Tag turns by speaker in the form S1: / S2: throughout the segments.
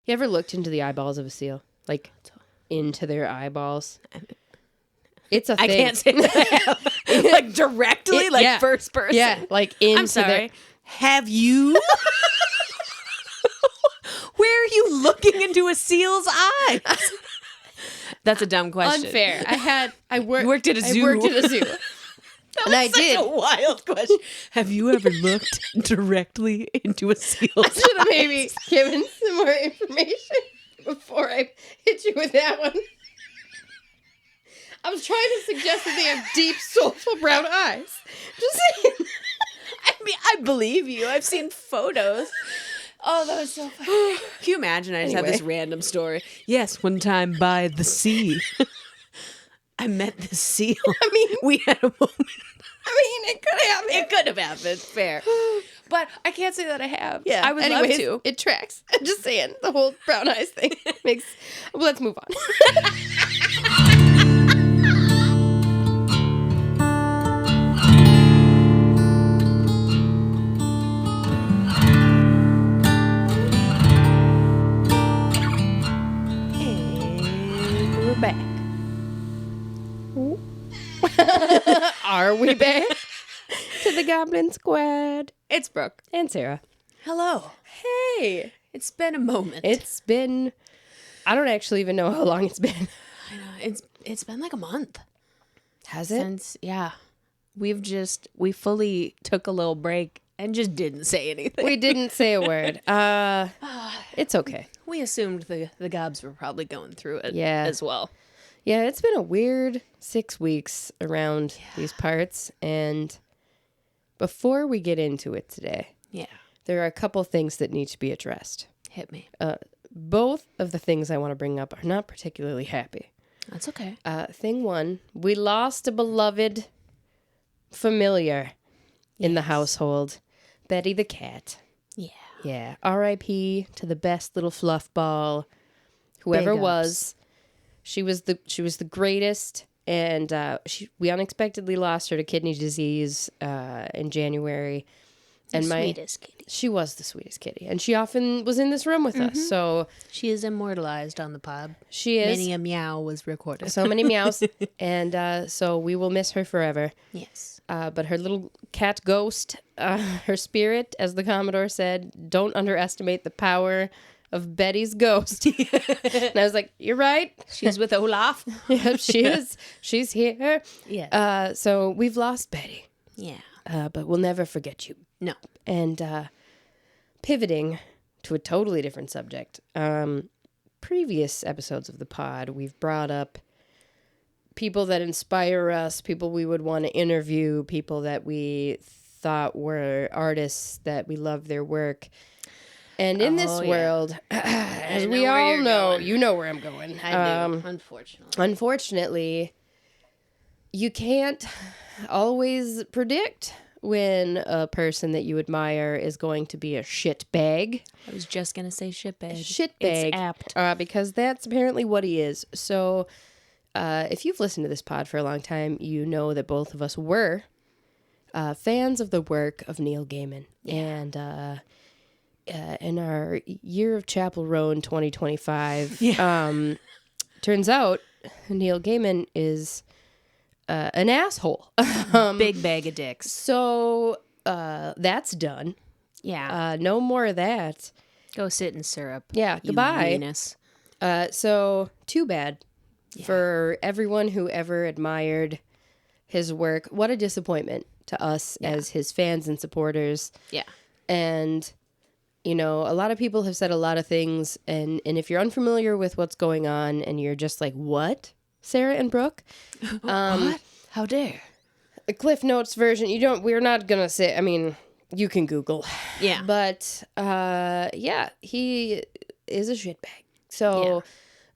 S1: You ever looked into the eyeballs of a seal? Like, into their eyeballs? It's a thing.
S2: I can't say that I have. Like, directly? First person?
S1: Yeah, like into
S2: I'm sorry. Have you? Where are you looking into a seal's eyes? That's a dumb question.
S1: Unfair. I
S2: worked at a zoo.
S1: I worked at a zoo. And I
S2: Such
S1: did.
S2: a wild question. Have you ever looked directly into a seal's
S1: I should have
S2: eyes?
S1: maybe given some more information before I hit you with that one. I was trying to suggest that they have deep, soulful brown eyes. Just saying.
S2: I mean, I believe you. I've seen photos. Oh, that was so funny. Can you imagine? I just have this random story. Yes, one time by the sea, I met this seal.
S1: I mean,
S2: we had a moment.
S1: I mean, it could happen.
S2: It could have happened. Fair. But I can't say that I have.
S1: Yeah.
S2: I would
S1: Anyways,
S2: love to.
S1: It tracks. I'm just saying. The whole brown eyes thing makes... Well, let's move on.
S2: And we're back.
S1: Are we back to the Goblin Squad?
S2: It's Brooke.
S1: And Sarah.
S2: Hello.
S1: Hey.
S2: It's been a moment.
S1: It's been... I don't actually even know how long it's been.
S2: I know. It's been like a month.
S1: Has it?
S2: Since, yeah. We fully took a little break and just didn't say anything.
S1: We didn't say a word. It's okay.
S2: We assumed the gobs were probably going through it as well.
S1: Yeah, it's been a weird 6 weeks around these parts. And before we get into it today, there are a couple things that need to be addressed.
S2: Hit me.
S1: Both of the things I want to bring up are not particularly happy.
S2: That's okay.
S1: Thing one, we lost a beloved familiar in the household, Betty the cat.
S2: Yeah.
S1: Yeah. R.I.P. to the best little fluff ball, whoever
S2: Big
S1: was. She was the greatest, and we unexpectedly lost her to kidney disease in January. And
S2: sweetest kitty.
S1: She was the sweetest kitty, and she often was in this room with us. So
S2: she is immortalized on the pod.
S1: She is.
S2: Many a meow was recorded.
S1: So many meows, and so we will miss her forever.
S2: Yes.
S1: But her little cat ghost, her spirit, as the Commodore said, don't underestimate the power of Betty's ghost. And I was like, you're right.
S2: She's with Olaf.
S1: Yeah, she is. She's here.
S2: Yeah.
S1: So we've lost Betty.
S2: Yeah.
S1: But we'll never forget you.
S2: No.
S1: And pivoting to a totally different subject. Previous episodes of the pod, we've brought up people that inspire us, people we would want to interview, people that we thought were artists, that we love their work. And in this world, as we all know, you know where I'm going.
S2: I do, unfortunately.
S1: Unfortunately, you can't always predict when a person that you admire is going to be a shitbag.
S2: I was just going to say shitbag.
S1: Shitbag.
S2: It's apt.
S1: Because that's apparently what he is. So if you've listened to this pod for a long time, you know that both of us were fans of the work of Neil Gaiman. Yeah. And in our year of Chapel Row in 2025, turns out Neil Gaiman is an asshole.
S2: Big bag of dicks.
S1: So that's done.
S2: Yeah.
S1: No more of that.
S2: Go sit in syrup.
S1: Yeah, goodbye.
S2: Venus.
S1: So too bad for everyone who ever admired his work. What a disappointment to us as his fans and supporters.
S2: Yeah.
S1: And, you know, a lot of people have said a lot of things. And if you're unfamiliar with what's going on and you're just like, what? Sarah and Brooke?
S2: What? How dare?
S1: The Cliff Notes version, we're not going to say, I mean, you can Google.
S2: Yeah.
S1: But, he is a shitbag. So,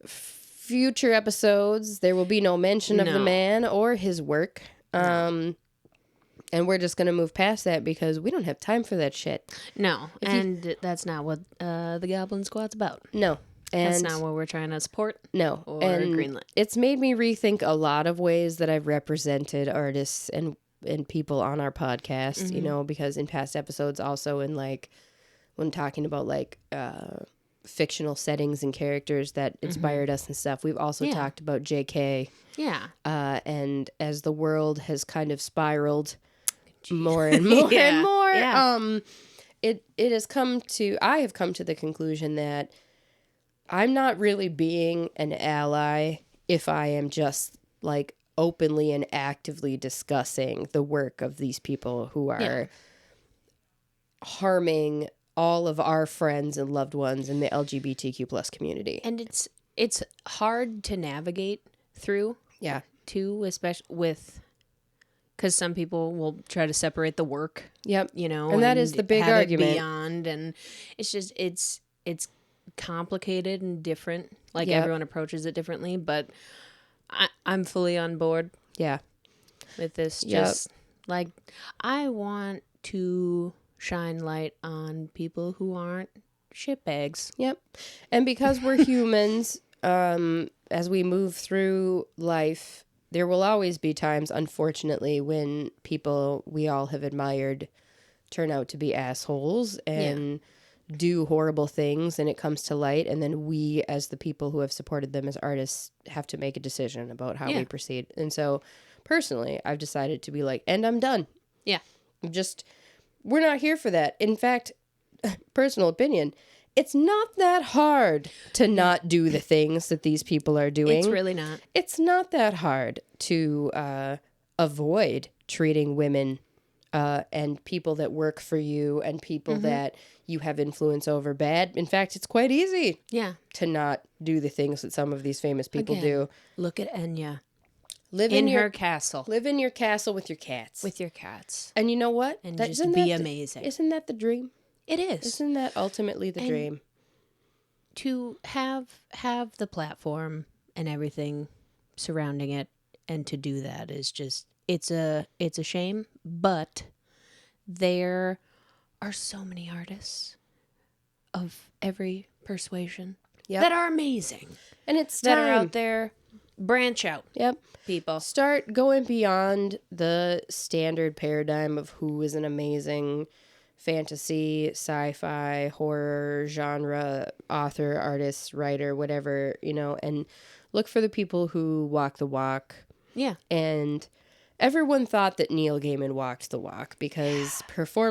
S1: future episodes, there will be no mention of the man or his work. And we're just going to move past that because we don't have time for that shit.
S2: No. That's not what the Goblin Squad's about.
S1: No. And
S2: that's not what we're trying to support.
S1: No.
S2: Or
S1: and
S2: greenlit.
S1: It's made me rethink a lot of ways that I've represented artists and people on our podcast, you know, because in past episodes also in like when talking about like fictional settings and characters that inspired us and stuff. We've also talked about JK.
S2: Yeah.
S1: And as the world has kind of spiraled more and more and more, it has come to, I have come to the conclusion that I'm not really being an ally if I am just like openly and actively discussing the work of these people who are harming all of our friends and loved ones in the LGBTQ plus community.
S2: And it's hard to navigate through.
S1: Yeah.
S2: Too, especially with, because some people will try to separate the work.
S1: Yep.
S2: You know,
S1: and that is the big
S2: have
S1: argument.
S2: it beyond, and it's just it's complicated and different. Like everyone approaches it differently, but I'm fully on board.
S1: Yeah.
S2: With this, just like I want to shine light on people who aren't shitbags.
S1: Yep. And because we're humans, as we move through life, there will always be times, unfortunately, when people we all have admired turn out to be assholes and do horrible things, and it comes to light, and then we, as the people who have supported them as artists, have to make a decision about how we proceed. And so, personally, I've decided to be like, and I'm done.
S2: Yeah.
S1: We're not here for that. In fact, personal opinion, it's not that hard to not do the things that these people are doing.
S2: It's really not.
S1: It's not that hard to avoid treating women and people that work for you and people that you have influence over bad. In fact, it's quite easy to not do the things that some of these famous people do.
S2: Look at Enya.
S1: Live
S2: in her castle.
S1: Live in your castle with your cats.
S2: With your cats.
S1: And you know what?
S2: And just be amazing.
S1: Isn't that the dream?
S2: It is.
S1: Isn't that ultimately the dream?
S2: To have the platform and everything surrounding it, and to do that is just it's a shame, but there are so many artists of every persuasion that are amazing.
S1: And it's time.
S2: That are out there. Branch out.
S1: Yep.
S2: People.
S1: Start going beyond the standard paradigm of who is an amazing fantasy, sci-fi, horror, genre, author, artist, writer, whatever, and look for the people who walk the walk.
S2: Yeah.
S1: And everyone thought that Neil Gaiman walked the walk because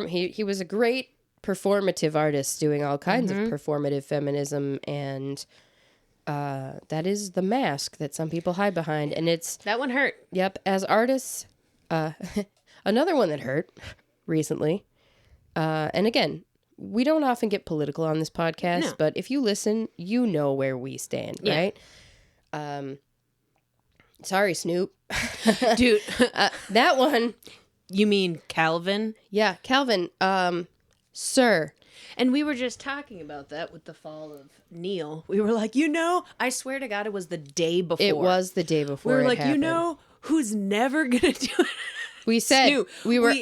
S1: he was a great performative artist doing all kinds of performative feminism, and that is the mask that some people hide behind, and it's...
S2: That one hurt.
S1: Yep. As artists, another one that hurt recently, and again, we don't often get political on this podcast, but if you listen, you know where we stand, right? Sorry, Snoop.
S2: Dude.
S1: That one.
S2: You mean Calvin?
S1: Yeah, Calvin. Sir.
S2: And we were just talking about that with the fall of Neil. We were like, I swear to God, it was the day before.
S1: It was the day before.
S2: We were like,
S1: happened.
S2: Who's never gonna do it?
S1: We said
S2: Snoop.
S1: we were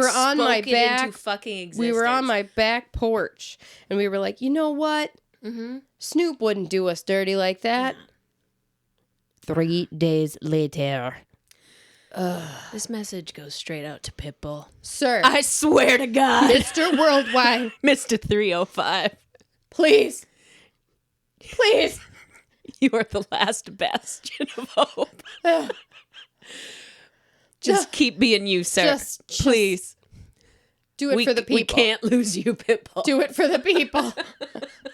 S1: on my back.
S2: Into fucking existence.
S1: We were on my back porch, and we were like, you know what? Snoop wouldn't do us dirty like that. 3 days later.
S2: This message goes straight out to Pitbull.
S1: Sir.
S2: I swear to God.
S1: Mr. Worldwide.
S2: Mr. 305.
S1: Please. Please.
S2: You are the last bastion of hope. Just keep being you, sir. Please.
S1: Do it for the people.
S2: We can't lose you, Pitbull.
S1: Do it for the people.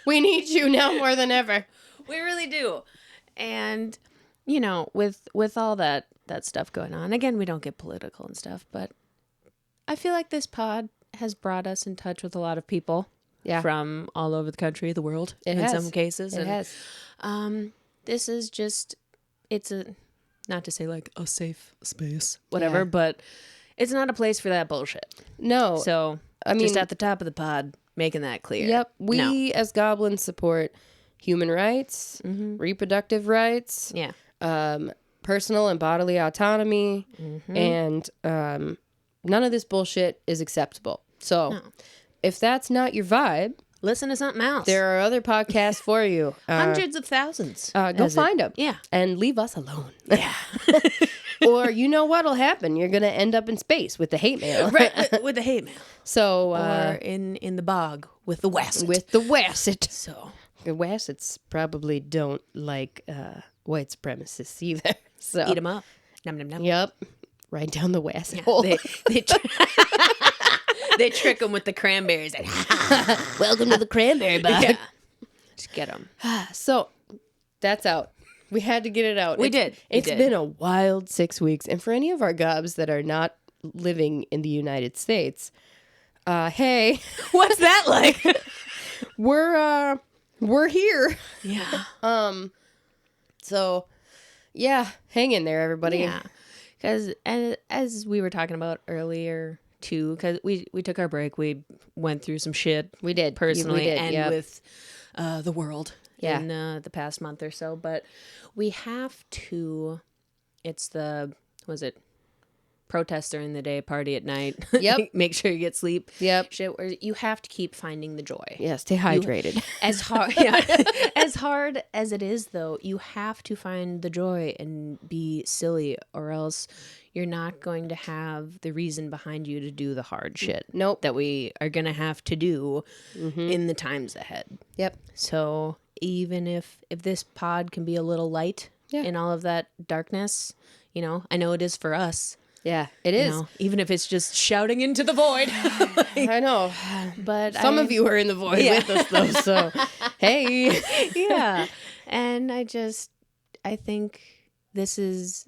S1: We need you now more than ever.
S2: We really do. And, with all that stuff going on, again, we don't get political and stuff, but I feel like this pod has brought us in touch with a lot of people from all over the country, the world, some cases.
S1: It has.
S2: This is just, it's not to say like a safe space, whatever, but it's not a place for that bullshit.
S1: No.
S2: So, just at the top of the pod, making that clear.
S1: Yep. We as Goblins support human rights, reproductive rights, personal and bodily autonomy, and none of this bullshit is acceptable. So if that's not your vibe,
S2: listen to something else.
S1: There are other podcasts for you.
S2: Hundreds of thousands.
S1: Go find them.
S2: Yeah.
S1: And leave us alone.
S2: Yeah.
S1: Or you know what'll happen? You're going to end up in space with the hate mail.
S2: Right, with the hate mail.
S1: So,
S2: or in the bog with the West.
S1: With the West.
S2: So
S1: The West's probably don't like white supremacists either. So
S2: eat them up. Nom, nom, nom.
S1: Yep. Right down the West
S2: Yeah,
S1: hole.
S2: they trick them with the cranberries.
S1: Welcome to the cranberry bog.
S2: Yeah. Just get them.
S1: So that's out. We had to get it out.
S2: We did.
S1: It's been a wild 6 weeks. And for any of our gobs that are not living in the United States, hey.
S2: What's that like?
S1: We're here.
S2: Yeah.
S1: So, yeah, hang in there, everybody.
S2: Yeah. Because as we were talking about earlier, too, because we took our break. We went through some shit.
S1: We did.
S2: Personally
S1: We did,
S2: and
S1: yep.
S2: with the world
S1: Yeah.
S2: in the past month or so. But we have to, was it protest during the day, party at night.
S1: Yep.
S2: Make sure you get sleep.
S1: Yep.
S2: Shit where you have to keep finding the joy.
S1: Yeah, stay hydrated.
S2: As hard, as hard as it is, though, you have to find the joy and be silly, or else you're not going to have the reason behind you to do the hard shit.
S1: Nope.
S2: That we are going to have to do in the times ahead.
S1: Yep.
S2: So even if this pod can be a little light in all of that darkness, I know it is for us.
S1: Yeah, it is.
S2: Even if it's just shouting into the void.
S1: I know.
S2: But
S1: Some of you are in the void with us, though, so hey.
S2: Yeah. And I think this is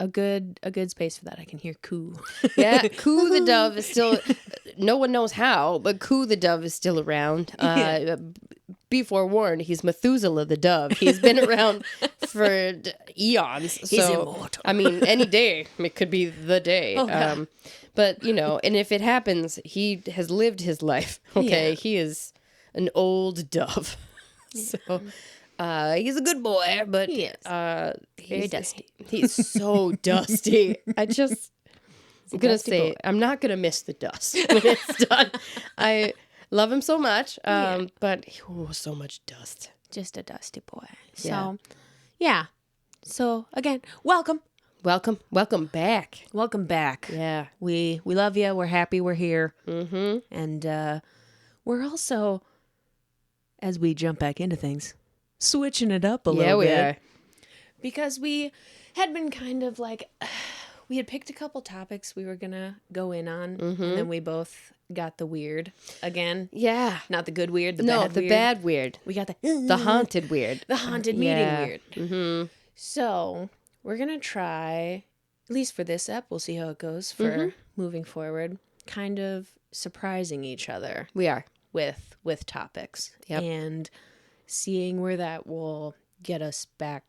S2: a good be for that. I can hear coo.
S1: Yeah, Coo the dove is still, no one knows how, but Coo the dove is still around. Be forewarned, he's Methuselah the dove. He's been around for eons.
S2: He's immortal.
S1: I mean, any day, it could be the day.
S2: Oh,
S1: but, and if it happens, he has lived his life, okay?
S2: Yeah.
S1: He is an old dove. So, he's a good boy, but
S2: He is. Very dusty.
S1: He's so dusty. I'm gonna
S2: dusty
S1: say
S2: boy.
S1: I'm not gonna miss the dust when it's done. I love him so much, but so much dust.
S2: Just a dusty boy.
S1: Yeah.
S2: So, yeah. So, again, welcome.
S1: Welcome back.
S2: Welcome back.
S1: Yeah.
S2: We love you. We're happy we're here. Mm-hmm. And we're also, as we jump back into things, switching it up a little bit.
S1: Yeah, we are.
S2: Because we had been kind of like, we had picked a couple topics we were going to go in on. And then we both got the weird again.
S1: Yeah.
S2: Not the good weird, the
S1: No,
S2: bad
S1: the
S2: weird.
S1: bad weird.
S2: We got
S1: The haunted weird.
S2: the haunted meeting
S1: Yeah.
S2: weird. Mm-hmm. So we're going to try, at least for this ep, we'll see how it goes for moving forward, kind of surprising each other
S1: We are.
S2: with topics.
S1: Yep.
S2: And seeing where that will get us back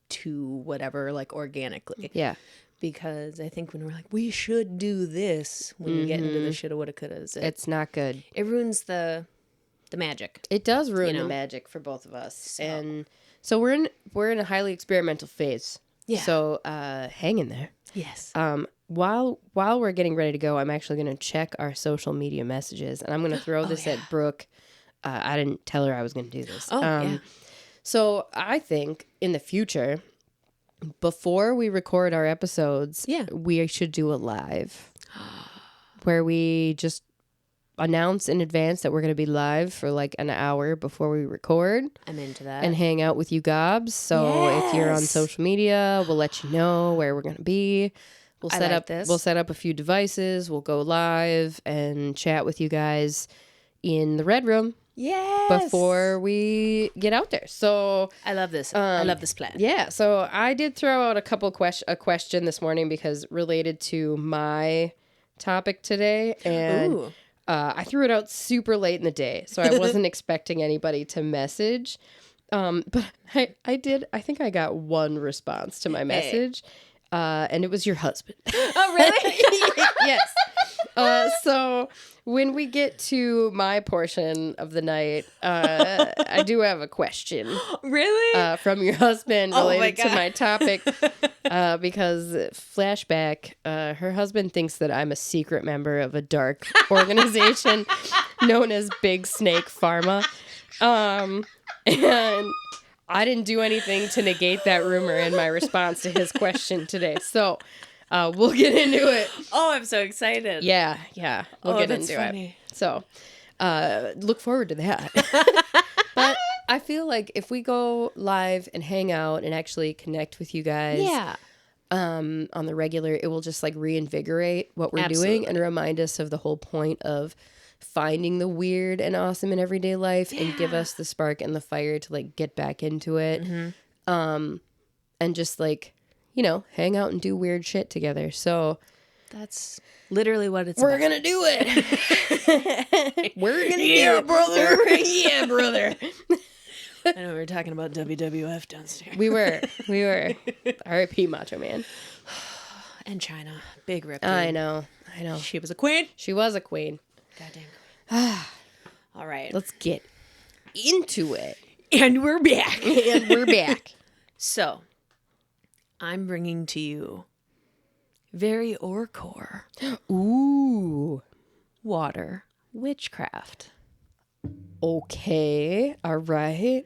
S2: to whatever, like organically.
S1: Yeah.
S2: Because I think when we're like, we should do this, when we get into the shoulda, woulda, couldas,
S1: It's not good.
S2: it ruins the magic.
S1: It does ruin
S2: know?
S1: the magic for both of us. And so we're in a highly experimental phase.
S2: Yeah.
S1: So hang in there.
S2: Yes.
S1: While we're getting ready to go, I'm actually going to check our social media messages, and I'm going to throw this at Brooke. I didn't tell her I was going to do this.
S2: Yeah.
S1: So I think in the future, before we record our episodes, we should do a live where we just announce in advance that we're going to be live for like an hour before we record.
S2: I'm into that.
S1: And hang out with you gobs. So if you're on social media, we'll let you know where we're going to be. We'll set up a few devices. We'll go live and chat with you guys in the Red Room.
S2: Yes.
S1: Before we get out there. So
S2: I love this. I love this plan.
S1: Yeah. So I did throw out a question this morning because related to my topic today. And I threw it out super late in the day. So I wasn't expecting anybody to message. But I did. I think I got one response to my message. And it was your husband.
S2: Oh, really?
S1: Yes. So when we get to my portion of the night, I do have a question.
S2: Really?
S1: From your husband related to
S2: God.
S1: my topic. Because flashback, her husband thinks that I'm a secret member of a dark organization known as Big Snake Pharma. And I didn't do anything to negate that rumor in my response to his question today. So we'll get into it.
S2: Oh, I'm so excited.
S1: Yeah. We'll get
S2: that's
S1: into
S2: funny.
S1: it. So look forward to that. But I feel like if we go live and hang out and actually connect with you guys on the regular, it will just like reinvigorate what we're doing and remind us of the whole point of finding the weird and awesome in everyday life and give us the spark and the fire to like get back into it. And just like, you know, hang out and do weird shit together. So
S2: that's literally what it's
S1: we're
S2: about.
S1: gonna do it. We're gonna do it, brother. Yeah, brother.
S2: I know we were talking about WWF downstairs.
S1: We were. R.I.P. Macho Man.
S2: And China. Big rip.
S1: I know.
S2: She was a queen.
S1: She was a queen.
S2: Goddamn queen. All right.
S1: Let's get into it.
S2: And we're back. So, I'm bringing to you very orcore.
S1: Ooh.
S2: Water. Witchcraft.
S1: Okay. All right.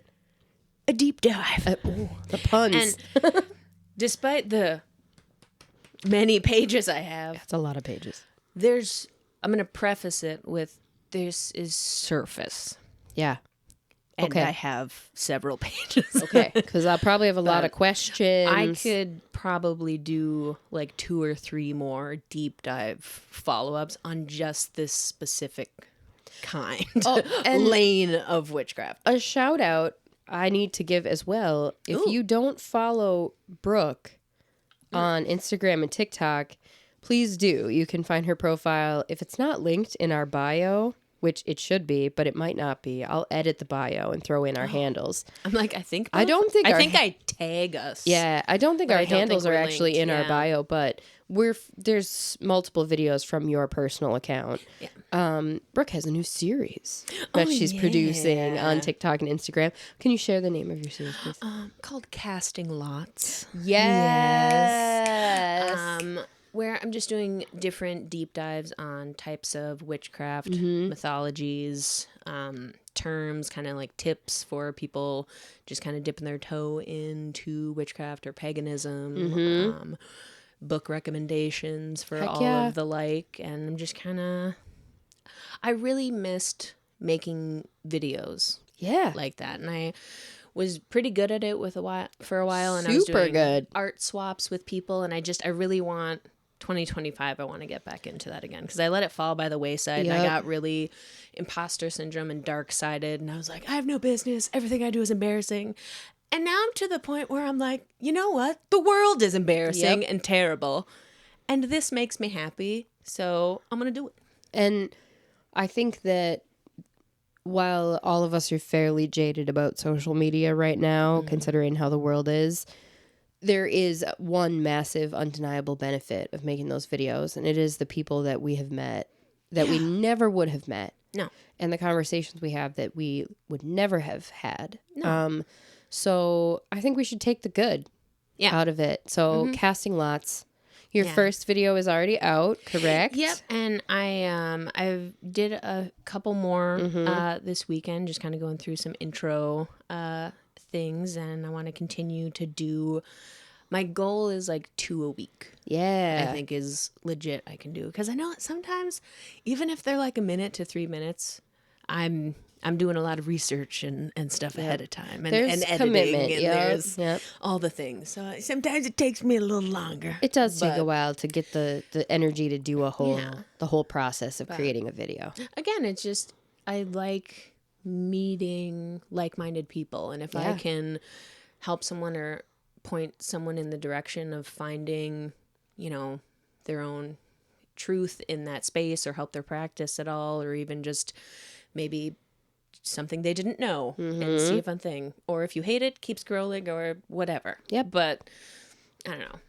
S2: A deep dive.
S1: The puns.
S2: And despite the many pages I have,
S1: That's a lot of pages.
S2: I'm going to preface it with, this is surface.
S1: Yeah.
S2: And
S1: Okay.
S2: I have several pages.
S1: Okay. Because I'll probably have a lot of questions.
S2: I could probably do like 2 or 3 more deep dive follow-ups on just this specific kind lane of witchcraft.
S1: A shout out I need to give as well. If you don't follow Brooke on Instagram and TikTok, please do. You can find her profile. If it's not linked in our bio, which it should be, but it might not be, I'll edit the bio and throw in our handles.
S2: I'm like, I think
S1: I
S2: tag us.
S1: Yeah, I don't think our handles are actually in our
S2: yeah.
S1: bio, but there's multiple videos from your personal account.
S2: Yeah.
S1: Brooke has a new series that she's producing on TikTok and Instagram. Can you share the name of your series, please?
S2: Called Casting Lots.
S1: Yes.
S2: Where I'm just doing different deep dives on types of witchcraft, mythologies, terms, kind of like tips for people just kind of dipping their toe into witchcraft or paganism, book recommendations for all of the like. And I'm just kind of, I really missed making videos like that. And I was pretty good at it for a while. And I was doing
S1: good
S2: art swaps with people. And I really want 2025, I want to get back into that again because I let it fall by the wayside and I got really imposter syndrome and dark-sided and I was like, I have no business. Everything I do is embarrassing. And now I'm to the point where I'm like, you know what? The world is embarrassing and terrible. And this makes me happy. So I'm going to do it.
S1: And I think that while all of us are fairly jaded about social media right now, considering how the world is, there is one massive, undeniable benefit of making those videos, and it is the people that we have met that we never would have met.
S2: No.
S1: And the conversations we have that we would never have had.
S2: No.
S1: So I think we should take the good out of it. So Casting Lots. Your first video is already out, correct?
S2: Yep. And I did a couple more this weekend, just kind of going through some intro things, and I want to continue to do. My goal is like 2 a week.
S1: Yeah,
S2: I think is legit. I can do because I know sometimes, even if they're like a minute to 3 minutes, I'm doing a lot of research and stuff ahead of time and editing
S1: commitment.
S2: and there's all the things. So sometimes it takes me a little longer.
S1: It does take a while to get the energy to do the whole process of creating a video.
S2: Again, it's just I like meeting like-minded people, and if I can help someone or point someone in the direction of finding, their own truth in that space or help their practice at all, or even just maybe something they didn't know and see a fun thing, or if you hate it, keep scrolling or whatever. But I don't know,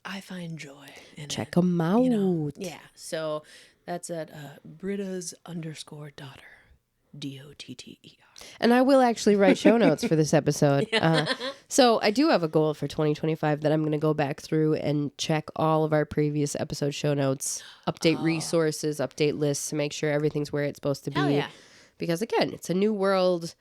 S2: I find joy in it.
S1: Check them out.
S2: So that's at Britta's _daughter DOTTER.
S1: And I will actually write show notes for this episode. So I do have a goal for 2025 that I'm going to go back through and check all of our previous episode show notes, update resources, update lists to make sure everything's where it's supposed to be.
S2: Hell yeah.
S1: Because again, it's a new world.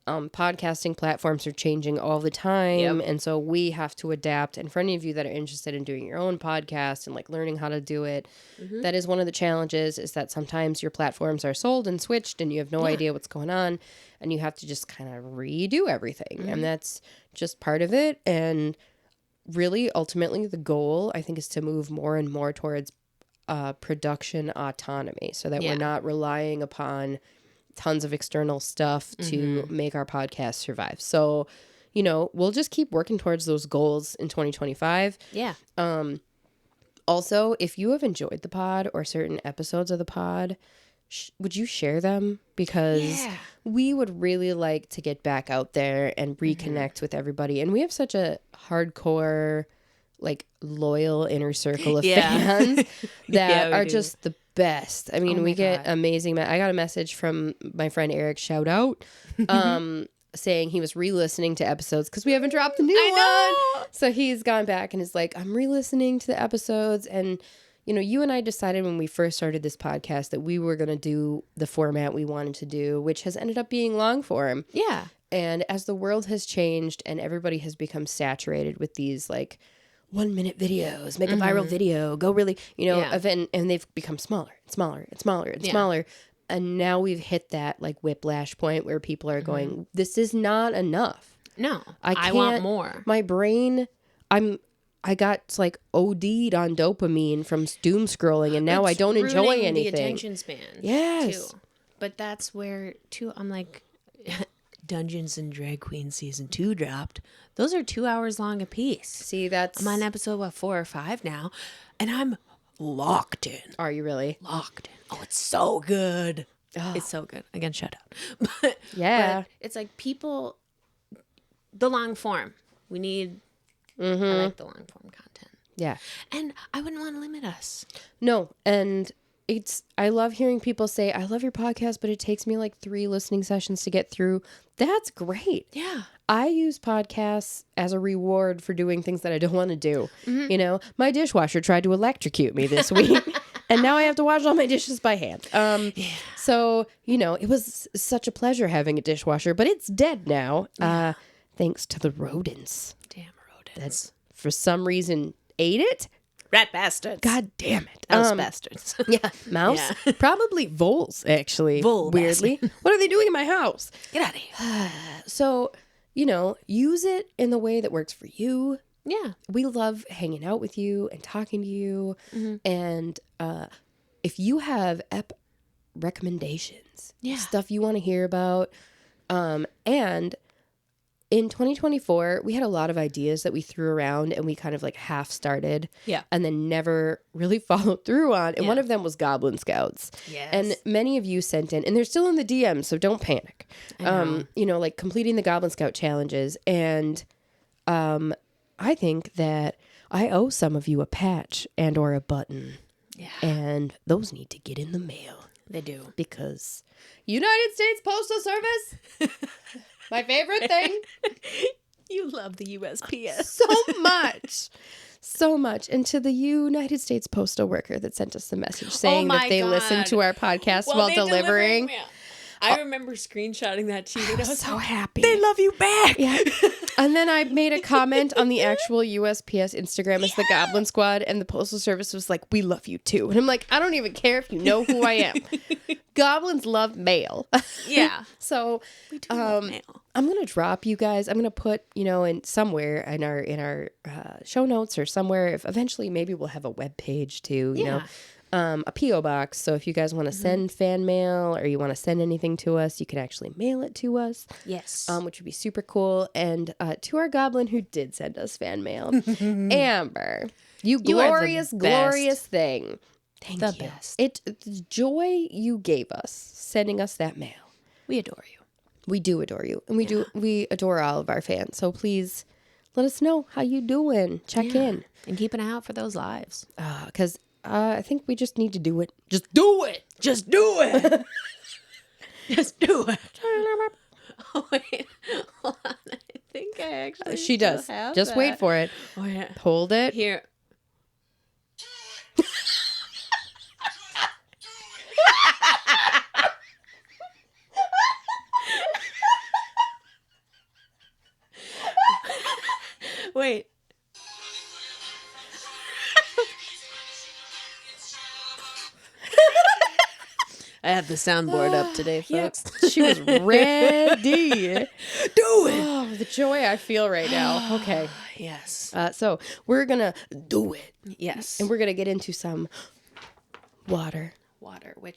S1: podcasting platforms are changing all the time.
S2: Yep.
S1: And so we have to adapt. And for any of you that are interested in doing your own podcast and like learning how to do it, that is one of the challenges, is that sometimes your platforms are sold and switched and you have no idea what's going on and you have to just kind of redo everything. And that's just part of it. And really, ultimately, the goal, I think, is to move more and more towards production autonomy so that we're not relying upon tons of external stuff to make our podcast survive. So, you know, we'll just keep working towards those goals in 2025.
S2: Yeah.
S1: Also, if you have enjoyed the pod or certain episodes of the pod, would you share them? Because we would really like to get back out there and reconnect with everybody. And we have such a hardcore, like, loyal inner circle of fans that are just the best. I mean, we get amazing. I got a message from my friend Eric, shout out, saying he was re-listening to episodes because we haven't dropped the new one. So he's gone back and is like, I'm re-listening to the episodes. And, you know, you and I decided when we first started this podcast that we were going to do the format we wanted to do, which has ended up being long form. Yeah. And as the world has changed and everybody has become saturated with these, like, 1-minute videos, make a viral video, go really, you know, event, and they've become smaller and smaller and smaller and smaller. And now we've hit that like whiplash point where people are going, this is not enough.
S2: No,
S1: I
S2: want more.
S1: My brain, I got like OD'd on dopamine from doom scrolling, and now I don't enjoy anything.
S2: The attention span.
S1: Yes.
S2: Too. But that's where, too, I'm like, Dungeons and Drag Queen season 2 dropped. Those are 2 hours long a piece.
S1: See, that's...
S2: I'm on episode, 4 or 5 now, and I'm locked in.
S1: Are you really?
S2: Locked in. Oh, it's so good. Oh. It's so good. Again, shout out. But it's like people, the long form. We need, I like the long form content.
S1: Yeah.
S2: And I wouldn't want to limit us.
S1: No, and... I love hearing people say, I love your podcast, but it takes me like 3 listening sessions to get through. That's great.
S2: Yeah.
S1: I use podcasts as a reward for doing things that I don't want to do. You know, my dishwasher tried to electrocute me this week, and now I have to wash all my dishes by hand. So, you know, it was such a pleasure having a dishwasher, but it's dead now, thanks to the rodents.
S2: Damn rodents.
S1: That's, for some reason, ate it.
S2: Rat bastards.
S1: God damn it.
S2: Mouse bastards.
S1: Yeah. Mouse? Yeah. Probably voles, actually.
S2: Vole
S1: weirdly. What are they doing in my house?
S2: Get out of here.
S1: So, you know, use it in the way that works for you.
S2: Yeah.
S1: We love hanging out with you and talking to you. And if you have recommendations, stuff you want to hear about, and... in 2024, we had a lot of ideas that we threw around and we kind of like half started and then never really followed through on. And one of them was Goblin Scouts. Yes. And many of you sent in, and they're still in the DMs, so don't panic. You know, like completing the Goblin Scout challenges. And I think that I owe some of you a patch and or a button. Yeah. And those need to get in the mail.
S2: They do.
S1: Because United States Postal Service... my favorite thing.
S2: You love the USPS.
S1: So much. So much. And to the United States postal worker that sent us the message saying that they listened to our podcast while delivering.
S2: I remember screenshotting that to you.
S1: I was so happy.
S2: They love you back.
S1: Yeah. And then I made a comment on the actual USPS Instagram as the Goblin Squad, and the Postal Service was like, we love you too. And I'm like, I don't even care if you know who I am. Goblins love mail.
S2: Yeah.
S1: So
S2: we do love mail. I'm
S1: going to drop you guys. I'm going to put, you know, in somewhere in our show notes or somewhere, if eventually maybe we'll have a web page too, you know. A P.O. box. So if you guys want to send fan mail or you want to send anything to us, you can actually mail it to us.
S2: Yes.
S1: Which would be super cool. And to our goblin who did send us fan mail, Amber, you glorious, glorious thing. Thank you. The best. The joy you gave us sending us that mail.
S2: We adore you.
S1: We do adore you. And we adore all of our fans. So please let us know how you doing. Check in.
S2: And keep an eye out for those lives.
S1: Because I think we just need to do it. Just do it.
S2: Just do it. Just do it. Oh, wait. Hold on. I think I actually
S1: she does. Just that. Wait for it.
S2: Oh, yeah.
S1: Hold it.
S2: Here. Wait. I have the soundboard up today, folks.
S1: Yep. She was ready.
S2: Do it.
S1: Oh, the joy I feel right now. Okay.
S2: Yes.
S1: So we're going to do it.
S2: Yes.
S1: And we're going to get into some
S2: Witchcraft.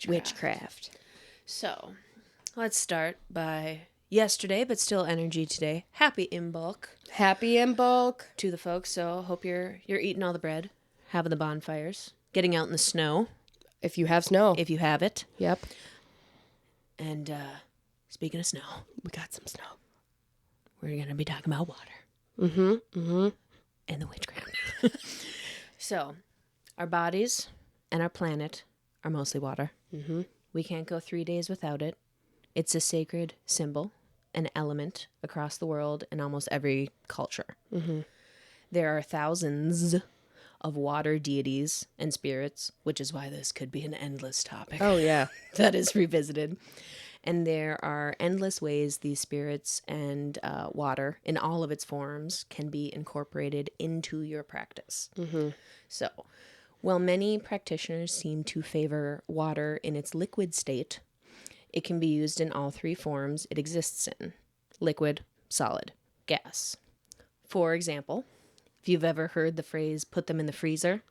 S1: witchcraft.
S2: So, let's start by yesterday, but still energy today. Happy in bulk
S1: Happy in bulk.
S2: to the folks. So, hope you're eating all the bread, having the bonfires, getting out in the snow
S1: If you have snow.
S2: if you have it.
S1: Yep.
S2: And speaking of snow,
S1: We got some snow.
S2: we're going to be talking about water
S1: Mm-hmm.
S2: and the witchcraft. So, our bodies and our planet are mostly water.
S1: Mm-hmm.
S2: We can't go 3 days without it. It's a sacred symbol, an element across the world in almost every culture.
S1: Mm-hmm.
S2: There are thousands of water deities and spirits, which is why this could be an endless topic.
S1: Oh, yeah.
S2: That is revisited. And there are endless ways these spirits and water, in all of its forms, can be incorporated into your practice.
S1: Mm-hmm.
S2: So, while many practitioners seem to favor water in its liquid state, it can be used in all three forms it exists in: liquid, solid, gas. For example, if you've ever heard the phrase, put them in the freezer,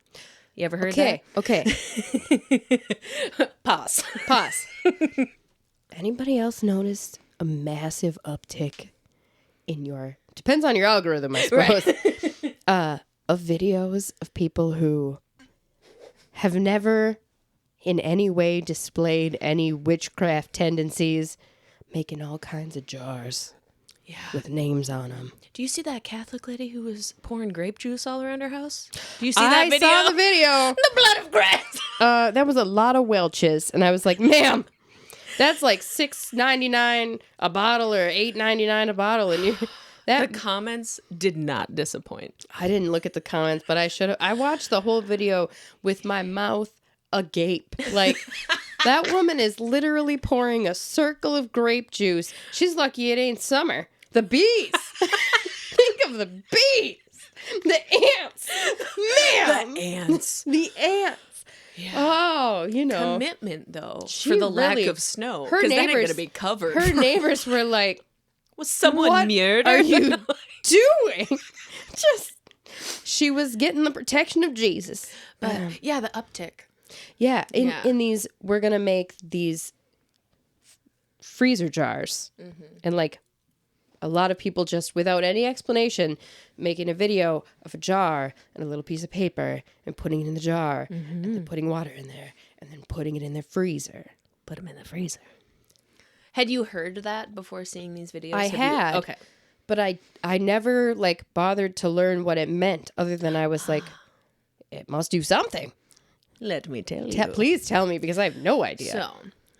S2: you ever heard that?
S1: Okay.
S2: Pause.
S1: Pause. Anybody else noticed a massive uptick in your, depends on your algorithm, I suppose, of videos of people who have never in any way displayed any witchcraft tendencies, making all kinds of jars with names on them.
S2: Do you see that Catholic lady who was pouring grape juice all around her house? Do you see that
S1: I
S2: video?
S1: saw the video.
S2: The blood of Christ.
S1: That was a lot of Welch's, and I was like, ma'am, that's like $6.99 a bottle or $8.99 a bottle, and
S2: The comments did not disappoint.
S1: I didn't look at the comments, but I should have. I watched the whole video with my mouth agape. Like, that woman is literally pouring a circle of grape juice. She's lucky it ain't summer. The bees. Think of the bees. The ants. Man.
S2: The ants.
S1: The ants.
S2: Yeah.
S1: Oh, you know.
S2: Commitment, though,
S1: She
S2: for the lack
S1: really-
S2: of snow.
S1: her
S2: Because that ain't
S1: neighbors-
S2: going to be covered.
S1: Her neighbors were like,
S2: Was someone
S1: what
S2: murdered?
S1: are you doing? Just, she was getting the protection of Jesus.
S2: But yeah, the uptick.
S1: Yeah,
S2: Yeah.
S1: in these, we're gonna make these freezer jars, and like a lot of people just without any explanation, making a video of a jar and a little piece of paper and putting it in the jar, and then putting water in there, and then putting it in their freezer.
S2: Put them in the freezer. Had you heard that before seeing these videos?
S1: I
S2: Have you-
S1: had.
S2: Okay.
S1: But I never like bothered to learn what it meant, other than I was like, it must do something.
S2: Let me tell you.
S1: Please tell me, because I have no idea.
S2: So,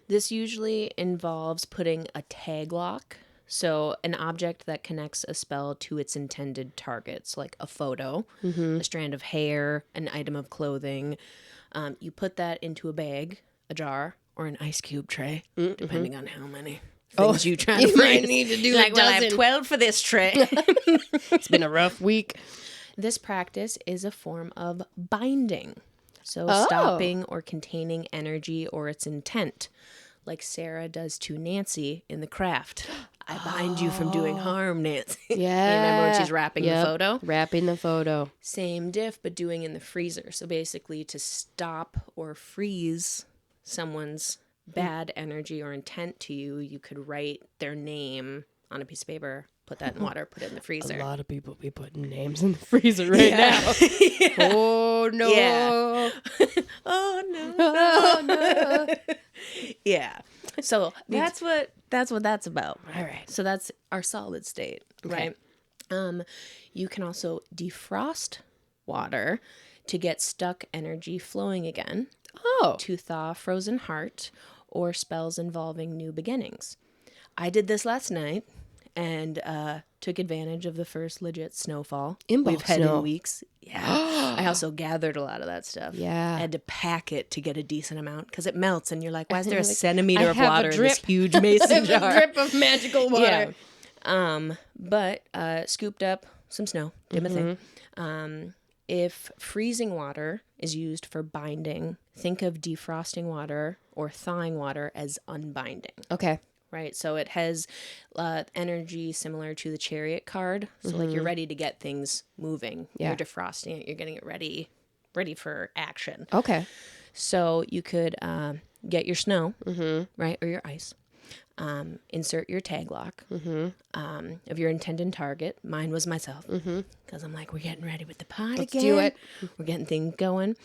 S2: this usually involves putting a tag lock. So, an object that connects a spell to its intended targets, like a photo, a strand of hair, an item of clothing. You put that into a bag, a jar, or an ice cube tray, depending on how many things you try to
S1: you might
S2: freeze.
S1: need to do
S2: Like,
S1: a
S2: well, I have
S1: dozen.
S2: 12 for this tray.
S1: It's been a rough week.
S2: This practice is a form of binding. So
S1: Oh.
S2: stopping or containing energy or its intent, like Sarah does to Nancy in The Craft. I bind you from doing harm, Nancy.
S1: Yeah.
S2: You remember when she's wrapping the
S1: Yep.
S2: photo?
S1: Wrapping the photo.
S2: Same diff, but doing in the freezer. So basically to stop or freeze someone's bad energy or intent to you, you could write their name on a piece of paper, put that in water, put it in the freezer.
S1: A lot of people be putting names in the freezer right now. Oh, no.
S2: Yeah. Oh no.
S1: Oh, no.
S2: Yeah. So that's what that's about.
S1: All right.
S2: So that's our solid state, right? You can also defrost water to get stuck energy flowing again,
S1: Oh.
S2: to thaw frozen heart, or spells involving new beginnings. I did this last night and took advantage of the first legit snowfall
S1: In bulk
S2: we've had
S1: snow.
S2: in weeks. Yeah. I also gathered a lot of that stuff.
S1: Yeah.
S2: I had to pack it to get a decent amount because it melts and you're like, why is there a
S1: Like,
S2: centimeter
S1: I
S2: of
S1: have a
S2: water in this
S1: drip.
S2: huge mason jar?
S1: A drip of magical water.
S2: Yeah. But scooped up some snow, did my thing. If freezing water is used for binding, think of defrosting water or thawing water as unbinding.
S1: Okay.
S2: Right? So it has energy similar to the Chariot card. So like you're ready to get things moving.
S1: Yeah.
S2: You're defrosting it. You're getting it ready for action.
S1: Okay.
S2: So you could get your snow, right, or your ice. Insert your tag lock of your intended target. Mine was myself because I'm like, we're getting ready with the pod
S1: Let's
S2: again.
S1: do it.
S2: We're getting things going.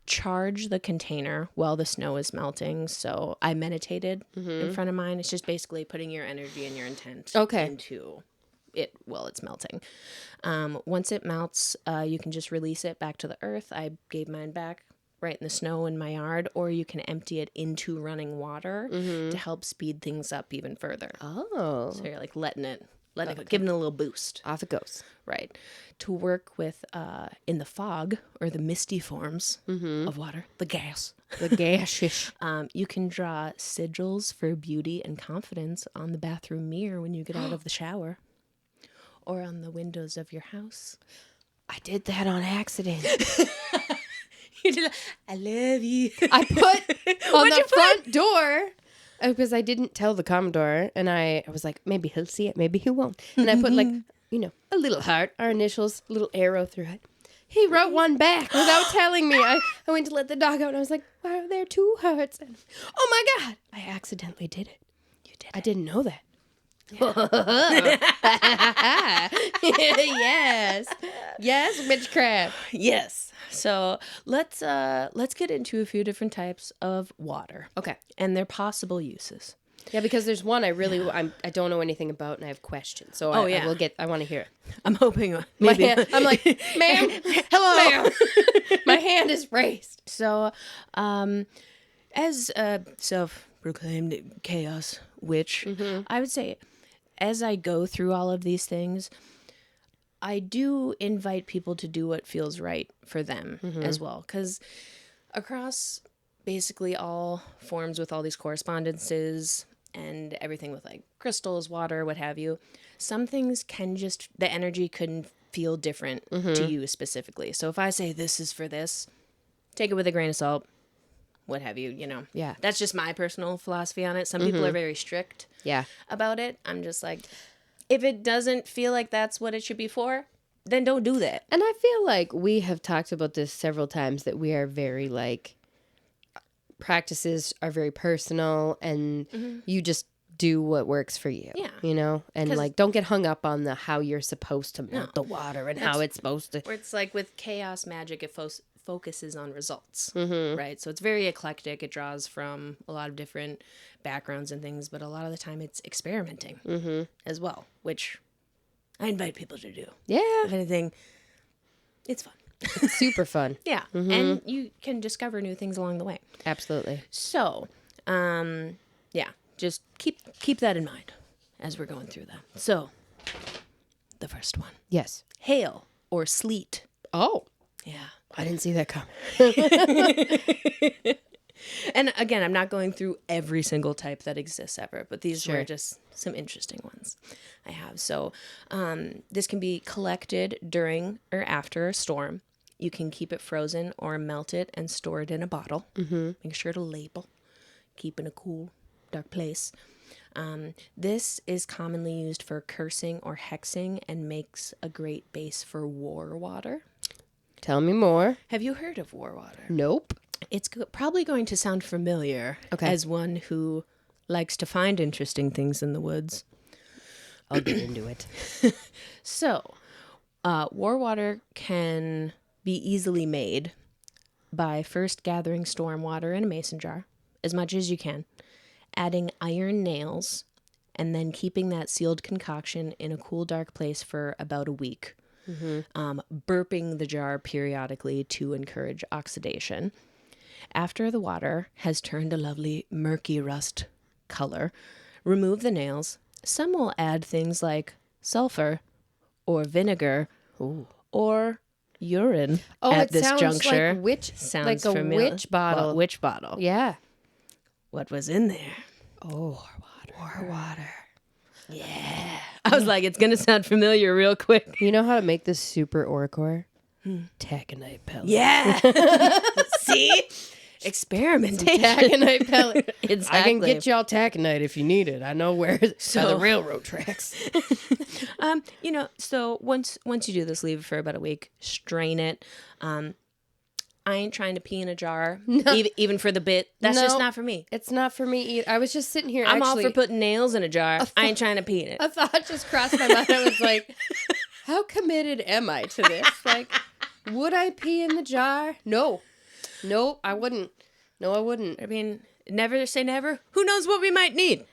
S2: Charge the container while the snow is melting. So I meditated in front of mine. It's just basically putting your energy and your intent into it while it's melting. Once it melts, you can just release it back to the earth. I gave mine back right in the snow in my yard, or you can empty it into running water to help speed things up even further.
S1: Oh.
S2: So you're like letting it giving it a little boost.
S1: Off it goes.
S2: Right. To work with in the fog or the misty forms of water, the gas.
S1: The gashish.
S2: You can draw sigils for beauty and confidence on the bathroom mirror when you get out of the shower, or on the windows of your house.
S1: I did that on accident.
S2: You did. I love you.
S1: I put on the front door because I didn't tell the Commodore, and I was like, maybe he'll see it, maybe he won't. And I put like, a little heart, our initials, a little arrow through it. He wrote one back without telling me. I went to let the dog out, and I was like, why are there two hearts? And, oh my God, I accidentally did it.
S2: You did.
S1: I didn't know that. Yes, witchcraft.
S2: Yes. So let's get into a few different types of water.
S1: Okay.
S2: And their possible uses.
S1: Yeah, because there's one I don't know anything about, and I have questions. So I want to hear it.
S2: I'm hoping
S1: Maybe I'm like, ma'am,
S2: hello.
S1: ma'am. My hand is raised.
S2: So, as a self-proclaimed chaos witch, I would say, as I go through all of these things, I do invite people to do what feels right for them as well. Because across basically all forms with all these correspondences and everything with like crystals, water, what have you, some things the energy can feel different to you specifically. So if I say this is for this, take it with a grain of salt, what have you,
S1: Yeah.
S2: That's just my personal philosophy on it. Some people are very strict
S1: Yeah.
S2: about it. I'm just like, if it doesn't feel like that's what it should be for, then don't do that.
S1: And I feel like we have talked about this several times, that we are very like, practices are very personal, and you just do what works for you.
S2: Yeah.
S1: And like, don't get hung up on how you're supposed to melt the water and how it's supposed to.
S2: Where it's like with chaos magic, it focuses on results, right? So it's very eclectic. It draws from a lot of different backgrounds and things, but a lot of the time it's experimenting as well, which I invite people to do.
S1: Yeah.
S2: If anything, it's fun.
S1: It's super fun.
S2: Yeah. And you can discover new things along the way.
S1: Absolutely.
S2: So, yeah, just keep that in mind as we're going through them. So, the first one.
S1: Yes.
S2: Hail or sleet.
S1: Oh.
S2: Yeah.
S1: I didn't see that coming.
S2: And again, I'm not going through every single type that exists ever, but these were just some interesting ones I have. So this can be collected during or after a storm. You can keep it frozen or melt it and store it in a bottle. Make sure to label. Keep in a cool, dark place. This is commonly used for cursing or hexing and makes a great base for war water.
S1: Tell me more.
S2: Have you heard of war water?
S1: Nope.
S2: It's probably going to sound familiar as one who likes to find interesting things in the woods.
S1: I'll get into it.
S2: So, war water can be easily made by first gathering storm water in a mason jar, as much as you can, adding iron nails, and then keeping that sealed concoction in a cool, dark place for about a week. Burping the jar periodically to encourage oxidation. After the water has turned a lovely murky rust color, remove the nails. Some will add things like sulfur or vinegar or urine at this juncture.
S1: Sounds like a witch bottle.
S2: Witch bottle.
S1: Yeah.
S2: What was in there?
S1: Oh, war water.
S2: Yeah. I was like, it's going to sound familiar real quick.
S1: You know how to make this super Orcor? Taconite pellet.
S2: Yeah. See? Experimentation.
S1: Taconite pellet.
S2: Exactly.
S1: I can get y'all taconite if you need it. I know where by the railroad tracks.
S2: So once you do this, leave it for about a week, strain it. I ain't trying to pee in a jar, even for the bit. That's just not for me.
S1: It's not for me either. I was just sitting here.
S2: I'm all for putting nails in a jar. I ain't trying to pee in it.
S1: A thought just crossed my mind. I was like, how committed am I to this? Like, would I pee in the jar? No, I wouldn't. No, I wouldn't.
S2: I mean, never say never. Who knows what we might need?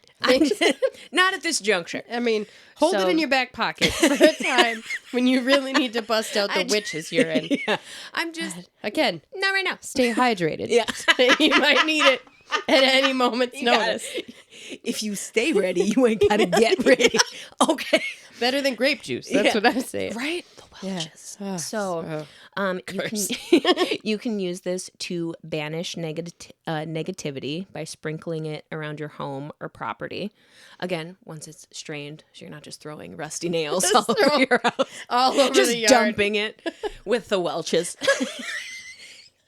S2: Not at this juncture.
S1: I mean, hold it in your back pocket for a time when you really need to bust out the witch's urine.
S2: Yeah. I'm just...
S1: Again.
S2: Not right now.
S1: Stay hydrated.
S2: Yeah.
S1: You might need it at any moment's notice.
S2: If you stay ready, you ain't got to get ready. Okay.
S1: Better than grape juice. That's what I say.
S2: Right? The Welch's.
S1: Yeah.
S2: So, you can use this to banish negativity by sprinkling it around your home or property. Again, once it's strained, so you're not just throwing rusty nails all over your house.
S1: All over
S2: just
S1: the yard.
S2: dumping it with the Welch's.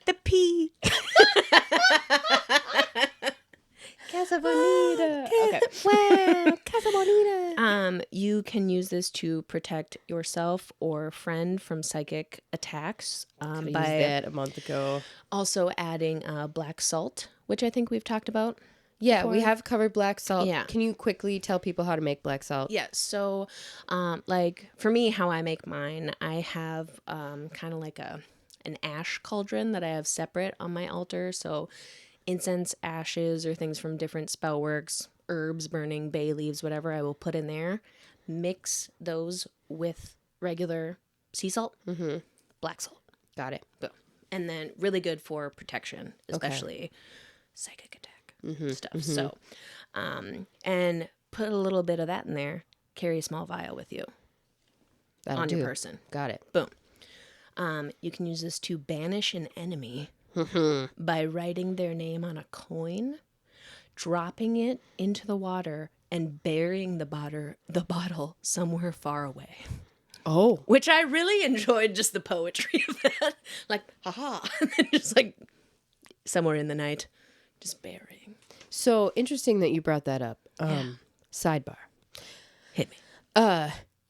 S2: The pee.
S1: Casa Bonita. Okay. Wow, Casa Bonita.
S2: You can use this to protect yourself or friend from psychic attacks.
S1: By used that a month ago.
S2: Also adding black salt, which I think we've talked about.
S1: Yeah,
S2: before.
S1: we have covered black salt.
S2: Yeah.
S1: Can you quickly tell people how to make black salt?
S2: Yeah. So, like for me, how I make mine, I have kind of like an ash cauldron that I have separate on my altar. So incense, ashes, or things from different spell works, herbs, burning, bay leaves, whatever I will put in there. Mix those with regular sea salt, black salt.
S1: Got it.
S2: Boom. And then really good for protection, especially psychic attack stuff. So, and put a little bit of that in there. Carry a small vial with you on your person.
S1: Got it.
S2: Boom. You can use this to banish an enemy by writing their name on a coin, dropping it into the water, and burying the bottle somewhere far away.
S1: Oh.
S2: Which I really enjoyed, just the poetry of that. Like, haha. And then just like somewhere in the night, just burying.
S1: So interesting that you brought that up. Sidebar.
S2: Hit me.